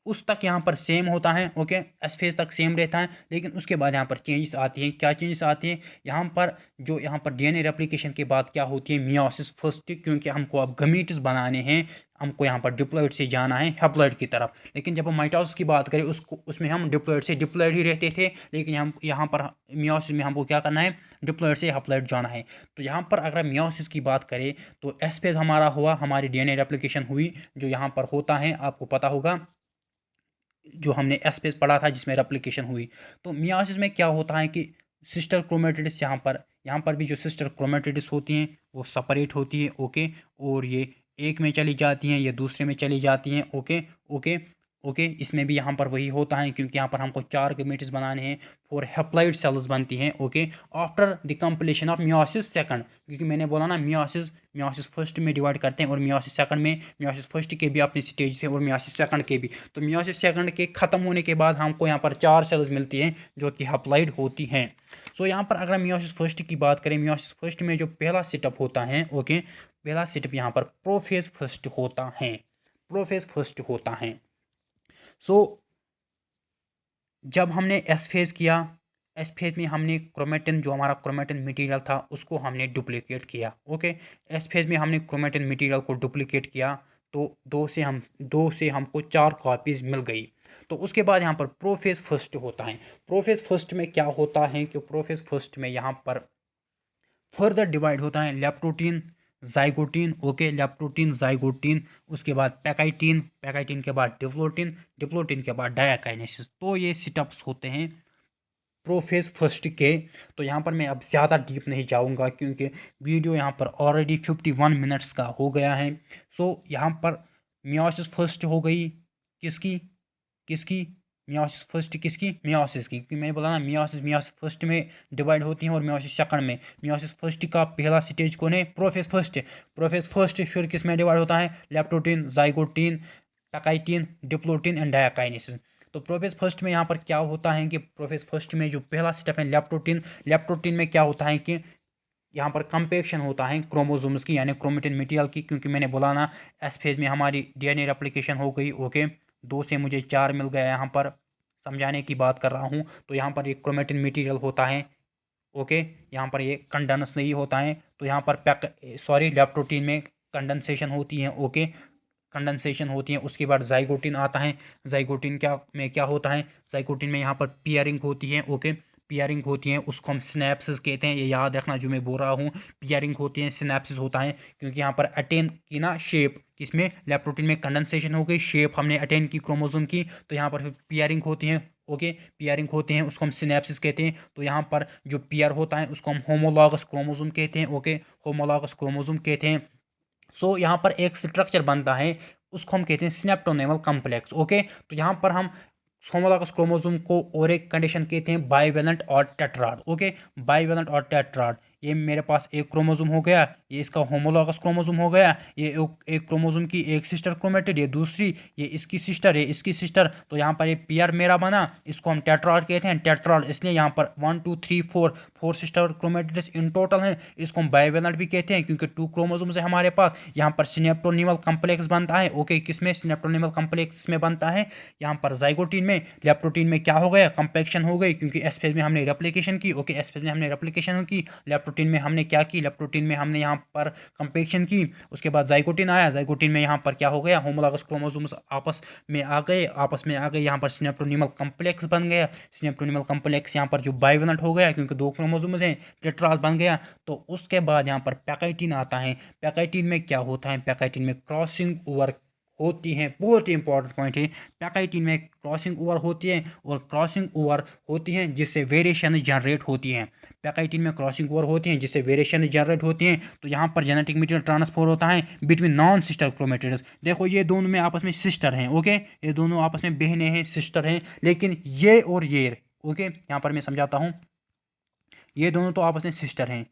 उस तक यहाँ पर सेम होता है, ओके, एस फेज तक सेम रहता है। लेकिन उसके बाद यहाँ पर चेंजेस आती हैं। क्या चेंजेस आती हैं यहाँ पर, जो यहाँ पर डीएनए रेप्लिकेशन के बाद क्या होती है, मियोसिस फर्स्ट, क्योंकि हमको अब गमीट्स बनाने हैं, हमको यहाँ पर डिप्लॉइड से जाना है हैप्लॉइड की तरफ। लेकिन जब हम माइटोसिस की बात करें उसको, उसमें हम डिप्लॉइड से डिप्लॉइड ही रहते थे। लेकिन हम यहाँ पर मियोसिस में हमको क्या करना है, डिप्लॉइड से हैप्लॉइड जाना है। तो यहाँ पर अगर मियोसिस की बात करें तो एस फेज हमारा हुआ, हमारी डीएनए रेप्लिकेशन हुई, जो यहाँ पर होता है आपको पता होगा, जो हमने एस पेज पढ़ा था जिसमें रेप्लिकेशन हुई। तो मियोसिस में क्या होता है कि सिस्टर क्रोमेटिड्स यहाँ पर भी जो सिस्टर क्रोमेटिड्स होती हैं वो सेपरेट होती है, ओके, और ये एक में चली जाती हैं, ये दूसरे में चली जाती हैं, ओके, ओके, ओके। इसमें भी यहाँ पर वही होता है, क्योंकि यहाँ पर हमको 4 गमीट्स बनाने हैं, 4 हैप्लॉइड सेल्स बनती हैं, okay, after the completion of meiosis second. क्योंकि मैंने बोला ना, मियोसिस फर्स्ट में डिवाइड करते हैं और मियोसिस सेकंड में, मियोसिस फर्स्ट के भी अपने स्टेज थे और मियोसिस सेकंड के भी। तो मियोसिस सेकंड के ख़त्म होने के बाद हमको यहाँ पर 4 सेल्स मिलती हैं जो कि हैप्लॉइड होती हैं। सो यहाँ पर अगर मियोसिस फर्स्ट की बात करें, मियोसिस फर्स्ट में जो पहला सेटअप होता है, ओके, पहला सेटअप यहाँ पर प्रोफेज फर्स्ट होता है, प्रोफेज फर्स्ट होता है। सो जब हमने एस फेज किया, एस फेज में हमने क्रोमेटिन, जो हमारा क्रोमेटिन मटेरियल था उसको हमने डुप्लीकेट किया, ओके। एस फेज में हमने क्रोमेटिन मटेरियल को डुप्लीकेट किया, तो दो से हमको 4 कॉपीज मिल गई। तो उसके बाद यहाँ पर प्रोफेज फर्स्ट होता है। प्रोफेज फर्स्ट में क्या होता है कि प्रोफेज फर्स्ट में यहाँ पर फर्दर डिवाइड होता है leptotene, zygotene, okay, leptotene, zygotene, उसके बाद पैकाइटीन, पैकाइटीन के बाद डिप्लोटीन, डिप्लोटीन के बाद डायाकाइनेसिस। तो ये स्टेप्स होते हैं प्रोफेज फर्स्ट के। तो यहाँ पर मैं अब ज़्यादा डीप नहीं जाऊँगा क्योंकि वीडियो यहाँ पर ऑलरेडी 51 मिनट्स का हो गया है। सो यहाँ पर मियोसिस फर्स्ट हो गई, किसकी किसकी मियोसिस फर्स्ट किसकी, मियोसिस की, क्योंकि मैंने बोला ना मियोसिस फर्स्ट में डिवाइड होती हैं और मियोसिस सेकंड में। मियोसिस फर्स्ट का पहला स्टेज कौन है, प्रोफेज फर्स्ट। प्रोफेज फर्स्ट फिर किस में डिवाइड होता है, leptotene, zygotene, pachytene, diplotene and diakinesis. तो प्रोफेज फर्स्ट में यहाँ पर क्या होता है कि प्रोफेज फर्स्ट में जो पहला स्टेप है लेप्टोटीन, लेप्टोटीन में क्या होता है कि यहाँ पर कंपेक्शन होता है क्रोमोसोम्स की, यानी क्रोमेटिन मटेरियल की। क्योंकि मैंने बोला ना, एस फेज में हमारी डीएनए रेप्लिकेशन हो गई, ओके, 2 से मुझे 4 मिल गया। यहाँ पर समझाने की बात कर रहा हूँ। तो यहाँ पर एक क्रोमेटिन मटेरियल होता है, ओके, यहाँ पर ये कंडेंस नहीं होता है। तो यहाँ पर लेप्टोटीन में कंडेंसेशन होती है, ओके, कंडेंसेशन होती है। उसके बाद जाइगोटीन आता है। जाइगोटीन क्या होता है, जाइगोटीन में यहाँ पर पियरिंग होती है, ओके, पियरिंग होती है, उसको हम सिनेप्सिस कहते हैं। ये याद रखना जो मैं बोल रहा हूँ, पियरिंग होती है, सिनेप्सिस होता है। क्योंकि यहाँ पर अटेन की ना शेप, किसमें, लेप्टोटीन में कंडेंसेशन हो गई, शेप हमने अटेन की क्रोमोसोम की, तो यहाँ पर पियरिंग होती है, ओके, पियरिंग होते हैं, उसको हम सिनेप्सिस कहते हैं। तो यहाँ पर जो पियर होता है उसको हम होमोलॉगस क्रोमोसोम कहते हैं, ओके, होमोलॉगस क्रोमोसोम कहते हैं। सो यहाँ पर एक स्ट्रक्चर बनता है, उसको हम कहते हैं सिनेप्टोनेमल कॉम्प्लेक्स, ओके। तो यहाँ पर हम होमोलॉगस क्रोमोसोम को और एक कंडीशन कहते हैं बाइवेलेंट और टेट्राड, ओके, बाइवेलेंट और टेट्राड। ये मेरे पास एक क्रोमोसोम हो गया, ये इसका होमोलॉगस क्रोमोसोम हो गया, ये एक क्रोमोसोम की एक सिस्टर क्रोमेटिड, ये दूसरी, ये इसकी सिस्टर, ये इसकी सिस्टर। तो यहाँ पर ये पेयर मेरा बना, इसको हम टेट्राड कहते हैं, टेट्राड इसलिए यहाँ पर 1 2 3 4 सिस्टर क्रोमेटिड्स इन टोटल हैं। इसको हम बाइवेलेंट भी कहते हैं क्योंकि 2 क्रोमोसोम्स है हमारे पास। यहाँ पर सिनेप्टोनिमल कॉम्प्लेक्स बनता है, ओके, किसमें, सिनेप्टोनिमल कॉम्प्लेक्स में बनता है, यहाँ पर जाइगोटीन में। लेप्टोटीन में क्या हो गया, कंपैक्शन हो गई, क्योंकि एस फेज में हमने रेप्लिकेशन की, ओके, एस फेज में हमने रेप्लिकेशन की। लेप्टोटीन में हमने क्या की, लेप्टोटीन में हमने यहाँ पर कंपेक्शन की, उसके बाद जाइगोटिन आया, जाइगोटिन में यहाँ पर क्या हो गया, होमोलॉगस क्रोमोसोम्स आपस में आ गए, यहाँ पर सिनेप्टोनिमल कम्प्लेक्स बन गया, सिनेप्टोनिमल कम्प्लेक्स यहाँ पर जो बाइवेलेंट हो गया क्योंकि 2 क्रोमोसोम्स हैं, टेट्राल बन गया। तो उसके बाद यहाँ पर पैकाइटिन आता है। पैकाइटिन में क्या होता है, पैकाइटिन में क्रॉसिंग ओवर होती हैं, बहुत ही इंपॉर्टेंट पॉइंट है। पैकाइटिन में क्रॉसिंग ओवर होती है और क्रॉसिंग ओवर होती हैं जिससे वेरिएशन जनरेट होती हैं। पैकाइटिन में क्रॉसिंग ओवर होती हैं जिससे वेरिएशन जनरेट होती हैं। तो यहाँ पर जेनेटिक मटेरियल ट्रांसफर होता है बिटवीन नॉन सिस्टर क्रोमेटिड्स। देखो ये दोनों में आपस में सिस्टर हैं, ओके, ये दोनों आपस में बहनें हैं, सिस्टर हैं, लेकिन ये और ये, ओके, यहाँ पर मैं समझाता हूँ, ये दोनों तो आपस में सिस्टर हैं,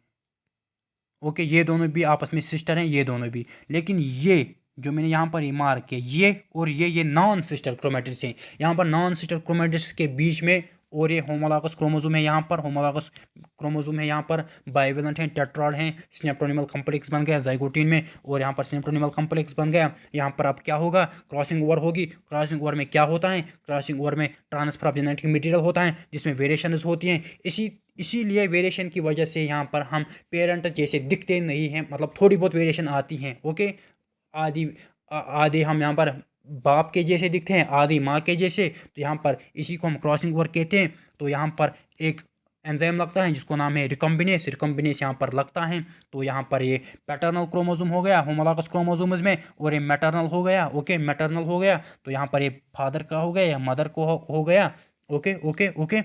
ओके, ये दोनों भी आपस में सिस्टर हैं, ये दोनों भी, लेकिन ये जो मैंने यहाँ पर मार्क किया, ये और ये नॉन सिस्टर क्रोमेटिड्स हैं। यहाँ पर नॉन सिस्टर क्रोमेटिड्स के बीच में और ये होमोलॉगस क्रोमोसोम है, यहाँ पर होमोलॉगस क्रोमोसोम है, यहाँ पर बाइवेलेंट हैं, टेट्राड हैं, सिनेप्टोनिमल कम्प्लेक्स बन गया जाइगोटिन में, और यहाँ पर सिनेप्टोनिमल कम्प्लेक्स बन गया। यहाँ पर अब क्या होगा, क्रॉसिंग ओवर होगी। क्रॉसिंग ओवर में क्या होता है, क्रॉसिंग ओवर में ट्रांसफर ऑफ जेनेटिक मटेरियल होता है जिसमें वेरिएशंस होती हैं। इसीलिए वेरिएशन की वजह से यहाँ पर हम पेरेंट जैसे दिखते नहीं हैं, मतलब थोड़ी बहुत वेरिएशन आती हैं, ओके। आदि आधे हम यहाँ पर बाप के जैसे दिखते हैं, आधी माँ के जैसे, तो यहाँ पर इसी को हम क्रॉसिंग ओवर कहते हैं। तो यहाँ पर एक एंजाइम लगता है जिसको नाम है रिकम्बिनेस, रिकम्बिनेस यहाँ पर लगता है। तो यहाँ पर ये पैटर्नल क्रोमोसोम हो गया होमोलॉगस क्रोमोसोम्स में, और ये मैटरनल हो गया, ओके, मैटरनल हो गया। तो यहाँ पर ये फादर का हो गया या मदर को हो गया, ओके ओके ओके।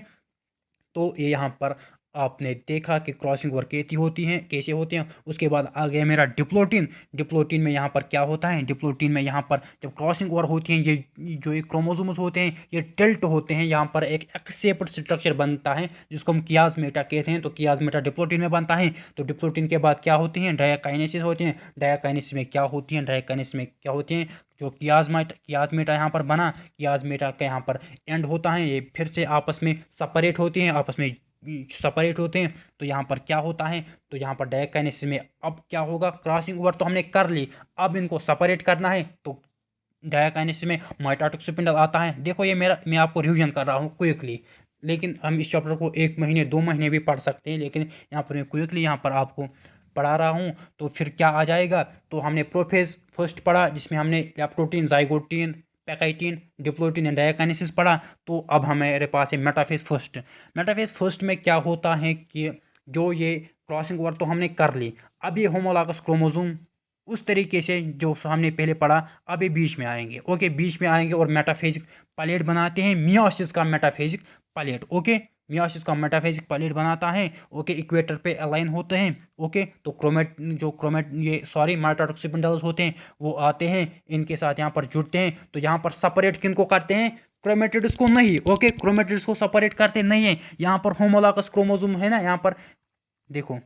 तो ये यहाँ पर आपने देखा कि क्रॉसिंग ओवर कैसे होती हैं। उसके बाद आ गया मेरा डिप्लोटिन। डिप्लोटिन में यहाँ पर क्या होता है, डिप्लोटिन में यहाँ पर जब क्रॉसिंग ओवर होती हैं, ये जो एक क्रोमोसोम्स होते हैं ये टिल्ट होते हैं, यहाँ पर एक एक्सेप्ट स्ट्रक्चर बनता है जिसको हम कियाजमेटा कहते हैं। तो कियाजमेटा डिप्लोटिन में बनता है। तो डिप्लोटिन के बाद क्या होती हैं, डायाकाइनेसिस होती हैं। डायाकाइनेसिस में क्या होती हैं, डायाकाइनेसिस में क्या होती हैं, जो कियाजमेटा यहाँ पर बना, कियाजमेटा का यहाँ पर एंड होता है, ये फिर से आपस में सेपरेट होती हैं, आपस में सेपरेट होते हैं। तो यहाँ पर क्या होता है, तो यहाँ पर डायकाइनेसिस में अब क्या होगा, क्रॉसिंग ओवर तो हमने कर ली, अब इनको सेपरेट करना है। तो डायकाइनेसिस में माइटोटिक स्पिंडल आता है। देखो ये मैं आपको रिवीजन कर रहा हूँ क्विकली, लेकिन हम इस चैप्टर को 1 महीने 2 महीने भी पढ़ सकते हैं, लेकिन यहाँ पर मैं क्विकली यहाँ पर आपको पढ़ा रहा हूँ। तो फिर क्या आ जाएगा, तो हमने प्रोफेज फर्स्ट पढ़ा जिसमें हमने लैप्टोटिन, जाइगोटिन, पैकाइटिन, डिप्लोटिन एंड डायकाइनेसिस पढ़ा। तो अब हमारे पास है मेटाफेज फर्स्ट। मेटाफेज फर्स्ट में क्या होता है कि जो ये क्रॉसिंग ओवर तो हमने कर ली, अब ये होमोलॉगस क्रोमोसोम उस तरीके से जो हमने पहले पढ़ा अब ये बीच में आएंगे, ओके, बीच में आएंगे और मेटाफेजिक प्लेट बनाते हैं, मियोसिस का मेटाफेजिक प्लेट, ओके, मियोसिस का मेटाफेजिक प्लेट बनाता है, ओके, इक्वेटर पे अलाइन होते हैं, ओके। तो माइटोटिक स्पिंडल्स होते हैं वो आते हैं, इनके साथ यहाँ पर जुड़ते हैं। तो यहाँ पर सेपरेट किनको करते हैं, क्रोमेटिड्स को नहीं, ओके, क्रोमेटिड्स को सेपरेट करते नहीं है। यहाँ पर होमोलॉगस क्रोमोसोम है ना, यहाँ पर देखो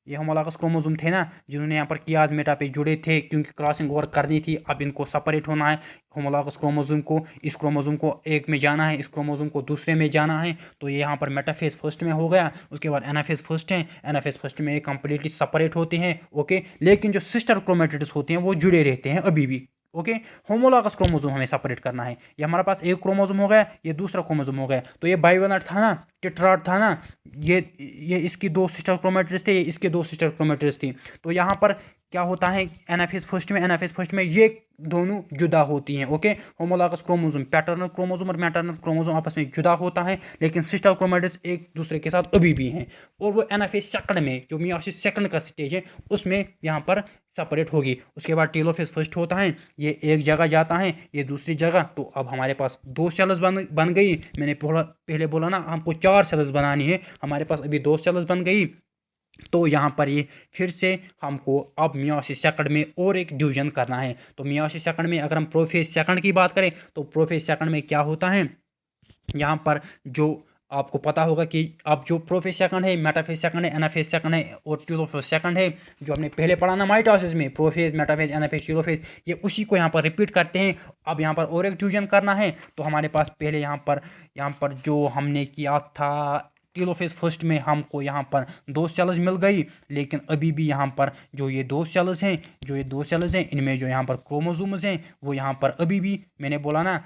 ये होमोलॉगस क्रोमोसोम थे ना जिन्होंने यहाँ पर कियाजमेटा पे जुड़े थे, क्योंकि क्रॉसिंग ओवर करनी थी, अब इनको सेपरेट होना है। होमोलॉगस क्रोमोसोम को, इस क्रोमोसोम को एक में जाना है, इस क्रोमोसोम को दूसरे में जाना है। तो ये यहाँ पर मेटाफेज फर्स्ट में हो गया। उसके बाद एनाफेज फर्स्ट है, एनाफेज फर्स्ट में ये कंप्लीटली सेपरेट होते हैं, ओके, लेकिन जो सिस्टर क्रोमेटिड्स होते हैं वो जुड़े रहते हैं अभी भी, ओके। होमोलॉगस क्रोमोसोम हमें सेपरेट करना है। ये हमारे पास एक क्रोमोसोम हो गया, ये दूसरा क्रोमोसोम हो गया। तो ये बाइवेलेंट था ना, टेट्राड था ना, ये इसकी 2 सिस्टर क्रोमेटिड्स थे, ये इसके 2 सिस्टर क्रोमेटिड्स थी। तो यहाँ पर क्या होता है, एनाफेज फर्स्ट में ये दोनों जुदा होती हैं, okay. Homologous chromosome, paternal chromosome और मैटरनल क्रोमोसोम आपस में जुदा होता है, लेकिन सिस्टर क्रोमेटिड्स एक दूसरे के साथ अभी भी हैं। और वो एनाफेज सेकंड में, जो मियोसिस सेकंड का स्टेज है, उसमें यहाँ पर सेपरेट होगी। उसके बाद टेलोफेज फर्स्ट होता है, ये एक जगह जाता है, ये दूसरी जगह। तो अब हमारे पास 2 सेल्स बन गई। मैंने पहले बोला ना हमको 4 सेल्स बनानी है, हमारे पास अभी 2 सेल्स बन गई। तो यहाँ पर ये फिर से हमको अब मियोसिस सेकंड में और एक डिवीजन करना है। तो मियोसिस सेकंड में अगर हम प्रोफेज सेकंड की बात करें, तो प्रोफेज सेकंड में क्या होता है, यहाँ पर जो आपको पता होगा कि अब जो प्रोफेज सेकंड है, मेटाफेज सेकंड है, एनाफेज सेकंड है और टेलोफेज सेकंड है, जो हमने पहले पढ़ा ना माइटोसिस में, प्रोफेज, मेटाफेज, एनाफेज, टेलोफेज, ये उसी को यहाँ पर रिपीट करते हैं। अब यहाँ पर और एक डिवीजन करना है। तो हमारे पास पहले यहाँ पर जो हमने किया था टेलोफेज फर्स्ट में, हमको यहाँ पर 2 सेल्स मिल गई, लेकिन अभी भी यहाँ पर जो ये 2 सेल्स हैं, इनमें जो यहाँ पर क्रोमोसोम्स हैं वो यहाँ पर अभी भी, मैंने बोला ना,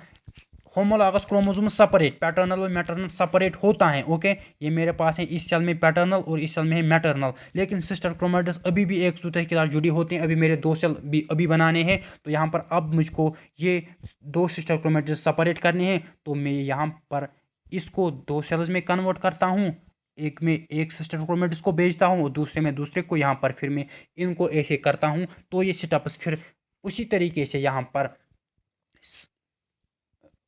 होमोलॉगस क्रोमोसोम सेपरेट, पैटर्नल और मैटरनल सेपरेट होता है। ओके, ये मेरे पास है इस सेल में पैटर्नल और इस सेल में है मैटरनल, लेकिन सिस्टर क्रोमेटिड्स अभी भी एक दूसरे के साथ जुड़ी होती हैं। अभी मेरे दो सेल भी अभी बनाने हैं, तो यहाँ पर अब मुझको ये दो सिस्टर क्रोमेटिड्स सेपरेट करने हैं। तो मैं यहाँ पर इसको दो सेल्स में कन्वर्ट करता हूँ, एक में एक सिस्टर क्रोमेटिड्स को भेजता हूँ और दूसरे में दूसरे को, यहाँ पर फिर मैं इनको ऐसे करता हूँ। तो ये स्टेप्स फिर उसी तरीके से यहाँ पर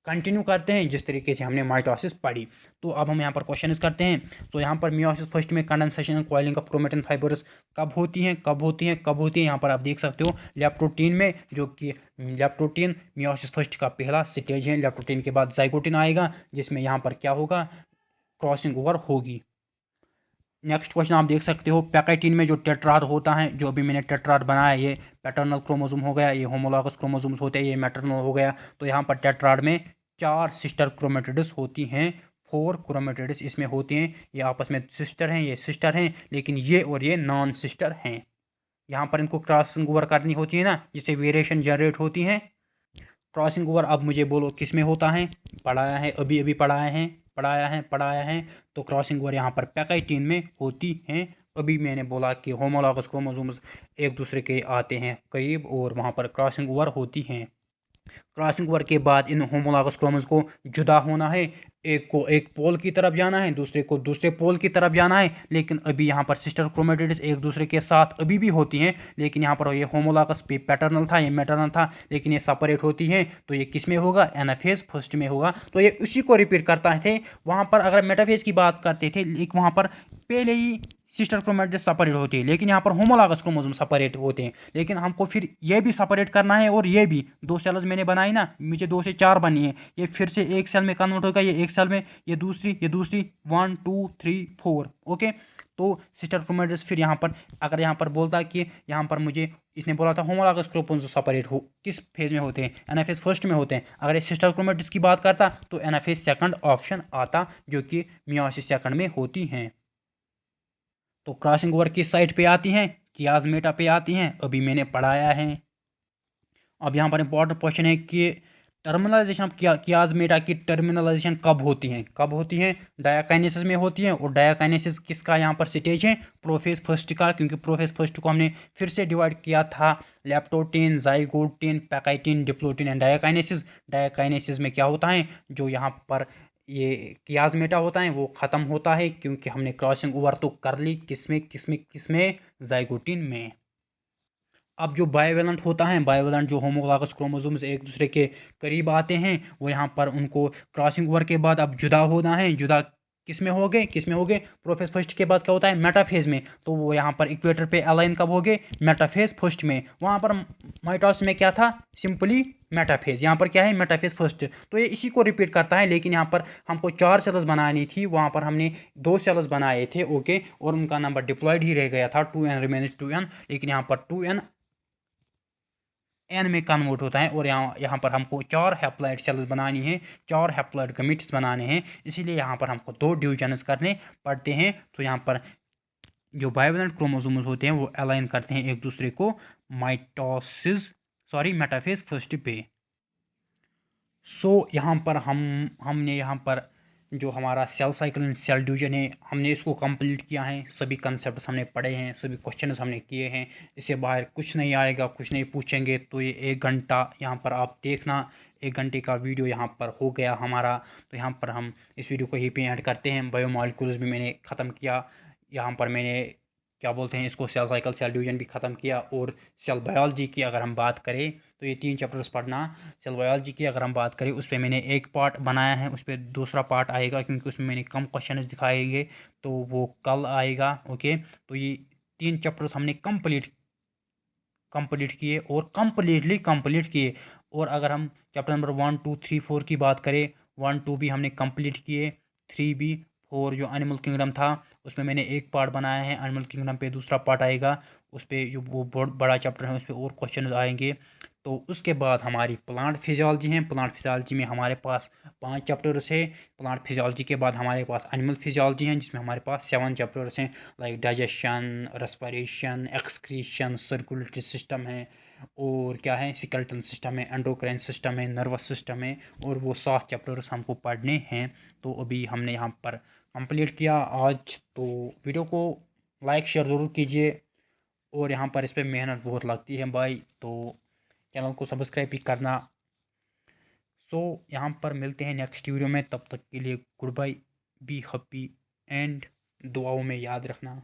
कंटिन्यू करते हैं जिस तरीके से हमने माइटोसिस पढ़ी। तो अब हम यहाँ पर क्वेश्चन करते हैं। तो यहाँ पर मियोसिस फर्स्ट में condensation and coiling of chromatin fibres कब होती हैं, कब होती हैं, कब होती हैं, यहाँ पर आप देख सकते हो लेप्टोटीन में, जो कि लेप्टोटीन मियोसिस फर्स्ट का पहला स्टेज है। लेप्टोटीन के बाद जाइगोटीन आएगा, जिसमें यहाँ पर क्या होगा, क्रॉसिंग ओवर होगी। नेक्स्ट क्वेश्चन आप देख सकते हो, पैकेटिन में जो टेट्राड होता है, जो अभी मैंने टेट्राड बनाया, ये पैटर्नल क्रोमोसोम हो गया, ये होमोलॉगस क्रोमोसोम्स होते हैं, ये मैटरनल हो गया। तो यहाँ पर टेट्राड में 4 सिस्टर क्रोमेटिड्स होती हैं, 4 क्रोमेटिड्स इसमें होती हैं। ये आपस में सिस्टर हैं, ये सिस्टर हैं, लेकिन ये और ये नॉन सिस्टर हैं। यहाँ पर इनको क्रॉसिंग ओवर करनी होती है ना, जिससे वेरिएशन जनरेट होती है। क्रॉसिंग ओवर अब मुझे बोलो किस में होता है, पढ़ाया है, अभी अभी पढ़ाया है। तो क्रॉसिंग ओवर यहाँ पर पैकेटिन में होती हैं। अभी मैंने बोला कि होमोलॉगस क्रोमोसोम्स एक दूसरे के आते हैं करीब, और वहाँ पर क्रॉसिंग ओवर होती हैं। क्रॉसिंग ओवर के बाद इन होमोलॉगस क्रोमोसोम्स को जुदा होना है, एक को एक पोल की तरफ जाना है, दूसरे को दूसरे पोल की तरफ जाना है। लेकिन अभी यहाँ पर सिस्टर क्रोमेटिड्स एक दूसरे के साथ अभी भी होती हैं, लेकिन यहाँ पर ये होमोलॉगस पे पैटर्नल था, ये मैटरनल था, लेकिन ये सेपरेट होती हैं। तो ये किस में होगा, एनाफेज फर्स्ट में होगा। तो ये उसी को रिपीट करता थे। वहाँ पर अगर मेटाफेज की बात करते थे, लेकिन वहाँ पर पहले ही सिस्टर क्रोमेटिड्स सेपरेट होती है, लेकिन यहाँ पर होमोलॉगस क्रोमोसोम सेपरेट होते हैं। लेकिन हमको फिर ये भी सेपरेट करना है, और ये भी दो सेल्स मैंने बनाई ना, मुझे 2 से 4 बनी है, ये फिर से एक सेल में कन्वर्ट होगा, ये एक सेल में, ये दूसरी 1 2 3 4। ओके, तो सिस्टर क्रोमेटिड्स फिर यहाँ पर, अगर यहाँ पर बोलता कि यहाँ पर मुझे इसने बोला था होमोलॉगस क्रोमोसोम सेपरेट हो किस फेज में होते हैं, एनाफेज फर्स्ट में होते हैं। अगर ये सिस्टर क्रोमेटिड्स की बात करता तो एनाफेज सेकंड ऑप्शन आता, जो कि मियोसिस सेकंड में होती हैं। तो क्रॉसिंग ओवर किस साइड पे आती हैं, कियाजमेटा पे आती हैं, अभी मैंने पढ़ाया है। अब यहाँ पर इंपॉर्टेंट क्वेश्चन है कि टर्मिनलाइजेशन कियाजमेटा की टर्मिनलाइजेशन कब होती हैं, डायाकाइनेसिस में होती हैं। और डायाकाइनेसिस किसका यहाँ पर स्टेज है, प्रोफेज फर्स्ट का, क्योंकि प्रोफेज फर्स्ट को हमने फिर से डिवाइड किया था, leptotene, zygotene, pachytene, diplotene and diakinesis. Diakinesis में क्या होता है, जो यहाँ पर ये कियाजमेटा होता है वो ख़त्म होता है, क्योंकि हमने क्रॉसिंग ओवर तो कर ली किसमें, जाइगोटीन में। अब जो बायोवेलेंट होता है, बायोवेलेंट जो होमोलॉगस क्रोमोसोम्स एक दूसरे के करीब आते हैं, वो यहाँ पर उनको क्रॉसिंग ओवर के बाद अब जुदा होना है। जुदा किस में हो गए, प्रोफेज फर्स्ट के बाद क्या होता है, मेटाफेज में। तो वो यहाँ पर इक्वेटर पे अलाइन कब हो गए, मेटाफेज फर्स्ट में। वहाँ पर माइटोसिस में क्या था, सिंपली मेटाफेज, यहाँ पर क्या है, मेटाफेज फर्स्ट। तो ये इसी को रिपीट करता है, लेकिन यहाँ पर हमको 4 सेल्स बनानी थी, वहाँ पर हमने 2 सेल्स बनाए थे। ओके, और उनका नंबर डिप्लॉयड ही रह गया था, 2n रिमेन्स 2n, लेकिन यहाँ पर 2n एन में कन्वर्ट होता है। और यहाँ पर हमको 4 हैप्लॉइड सेल्स बनानी है, 4 हैप्लॉइड गमीट्स बनाने हैं, इसीलिए यहाँ पर हमको 2 डिविजन्स करने पड़ते हैं। तो यहाँ पर जो बायोवेलेंट क्रोमोसोम्स होते हैं वो अलाइन करते हैं एक दूसरे को मेटाफेज फर्स्ट पे। यहाँ पर हमने यहाँ पर जो हमारा cell cycle and cell division है, हमने इसको कंप्लीट किया है। सभी कंसेप्ट हमने पढ़े हैं, सभी क्वेश्चंस हमने किए हैं। इससे बाहर कुछ नहीं आएगा, कुछ नहीं पूछेंगे। तो ये 1 घंटा यहाँ पर आप देखना, 1 घंटे का वीडियो यहाँ पर हो गया हमारा। तो यहाँ पर हम इस वीडियो को यहीं पे ऐड करते हैं। बायोमॉलिक्यूल्स भी मैंने ख़त्म किया, यहाँ पर मैंने क्या बोलते हैं इसको, सेल साइकिल सेल डिवीजन भी ख़त्म किया। और सेल बायोलॉजी की अगर हम बात करें तो ये 3 चैप्टर्स पढ़ना। सेल बायोलॉजी की अगर हम बात करें, उस पर मैंने एक पार्ट बनाया है, उस पर दूसरा पार्ट आएगा, क्योंकि उसमें मैंने कम क्वेश्चन दिखाएंगे, तो वो कल आएगा। ओके, तो ये 3 चैप्टर्स हमने कंप्लीट किए और कंप्लीट किए। और अगर हम चैप्टर नंबर 1 2 3 4 की बात करें, 1 2 भी हमने कंप्लीट किए, 3 भी, 4 जो एनिमल किंगडम था उसमें मैंने एक पार्ट बनाया है। एनिमल किंगडम पे दूसरा पार्ट आएगा, उस पर जो वो बहुत बड़ा चैप्टर है, उस पर और क्वेश्चन आएंगे। तो उसके बाद हमारी प्लांट फिजियोलॉजी है। प्लांट फिजियोलॉजी में हमारे पास 5 चैप्टर्स है। प्लांट फिजियोलॉजी के बाद हमारे पास एनिमल फिजियोलॉजी है, जिसमें हमारे पास 7 चैप्टर्स हैं, like digestion, respiration, excretion, circulatory system है, और क्या है, स्केलेटल सिस्टम है, एंडोक्राइन सिस्टम है, नर्वस सिस्टम है, और वो 7 चैप्टर्स हमको पढ़ने हैं। तो अभी हमने यहाँ पर कंप्लीट किया आज। तो वीडियो को लाइक शेयर ज़रूर कीजिए, और यहाँ पर इस पर मेहनत बहुत लगती है भाई, तो चैनल को सब्सक्राइब भी करना। सो यहाँ पर मिलते हैं नेक्स्ट वीडियो में, तब तक के लिए good bye, be happy, and दुआओं में याद रखना।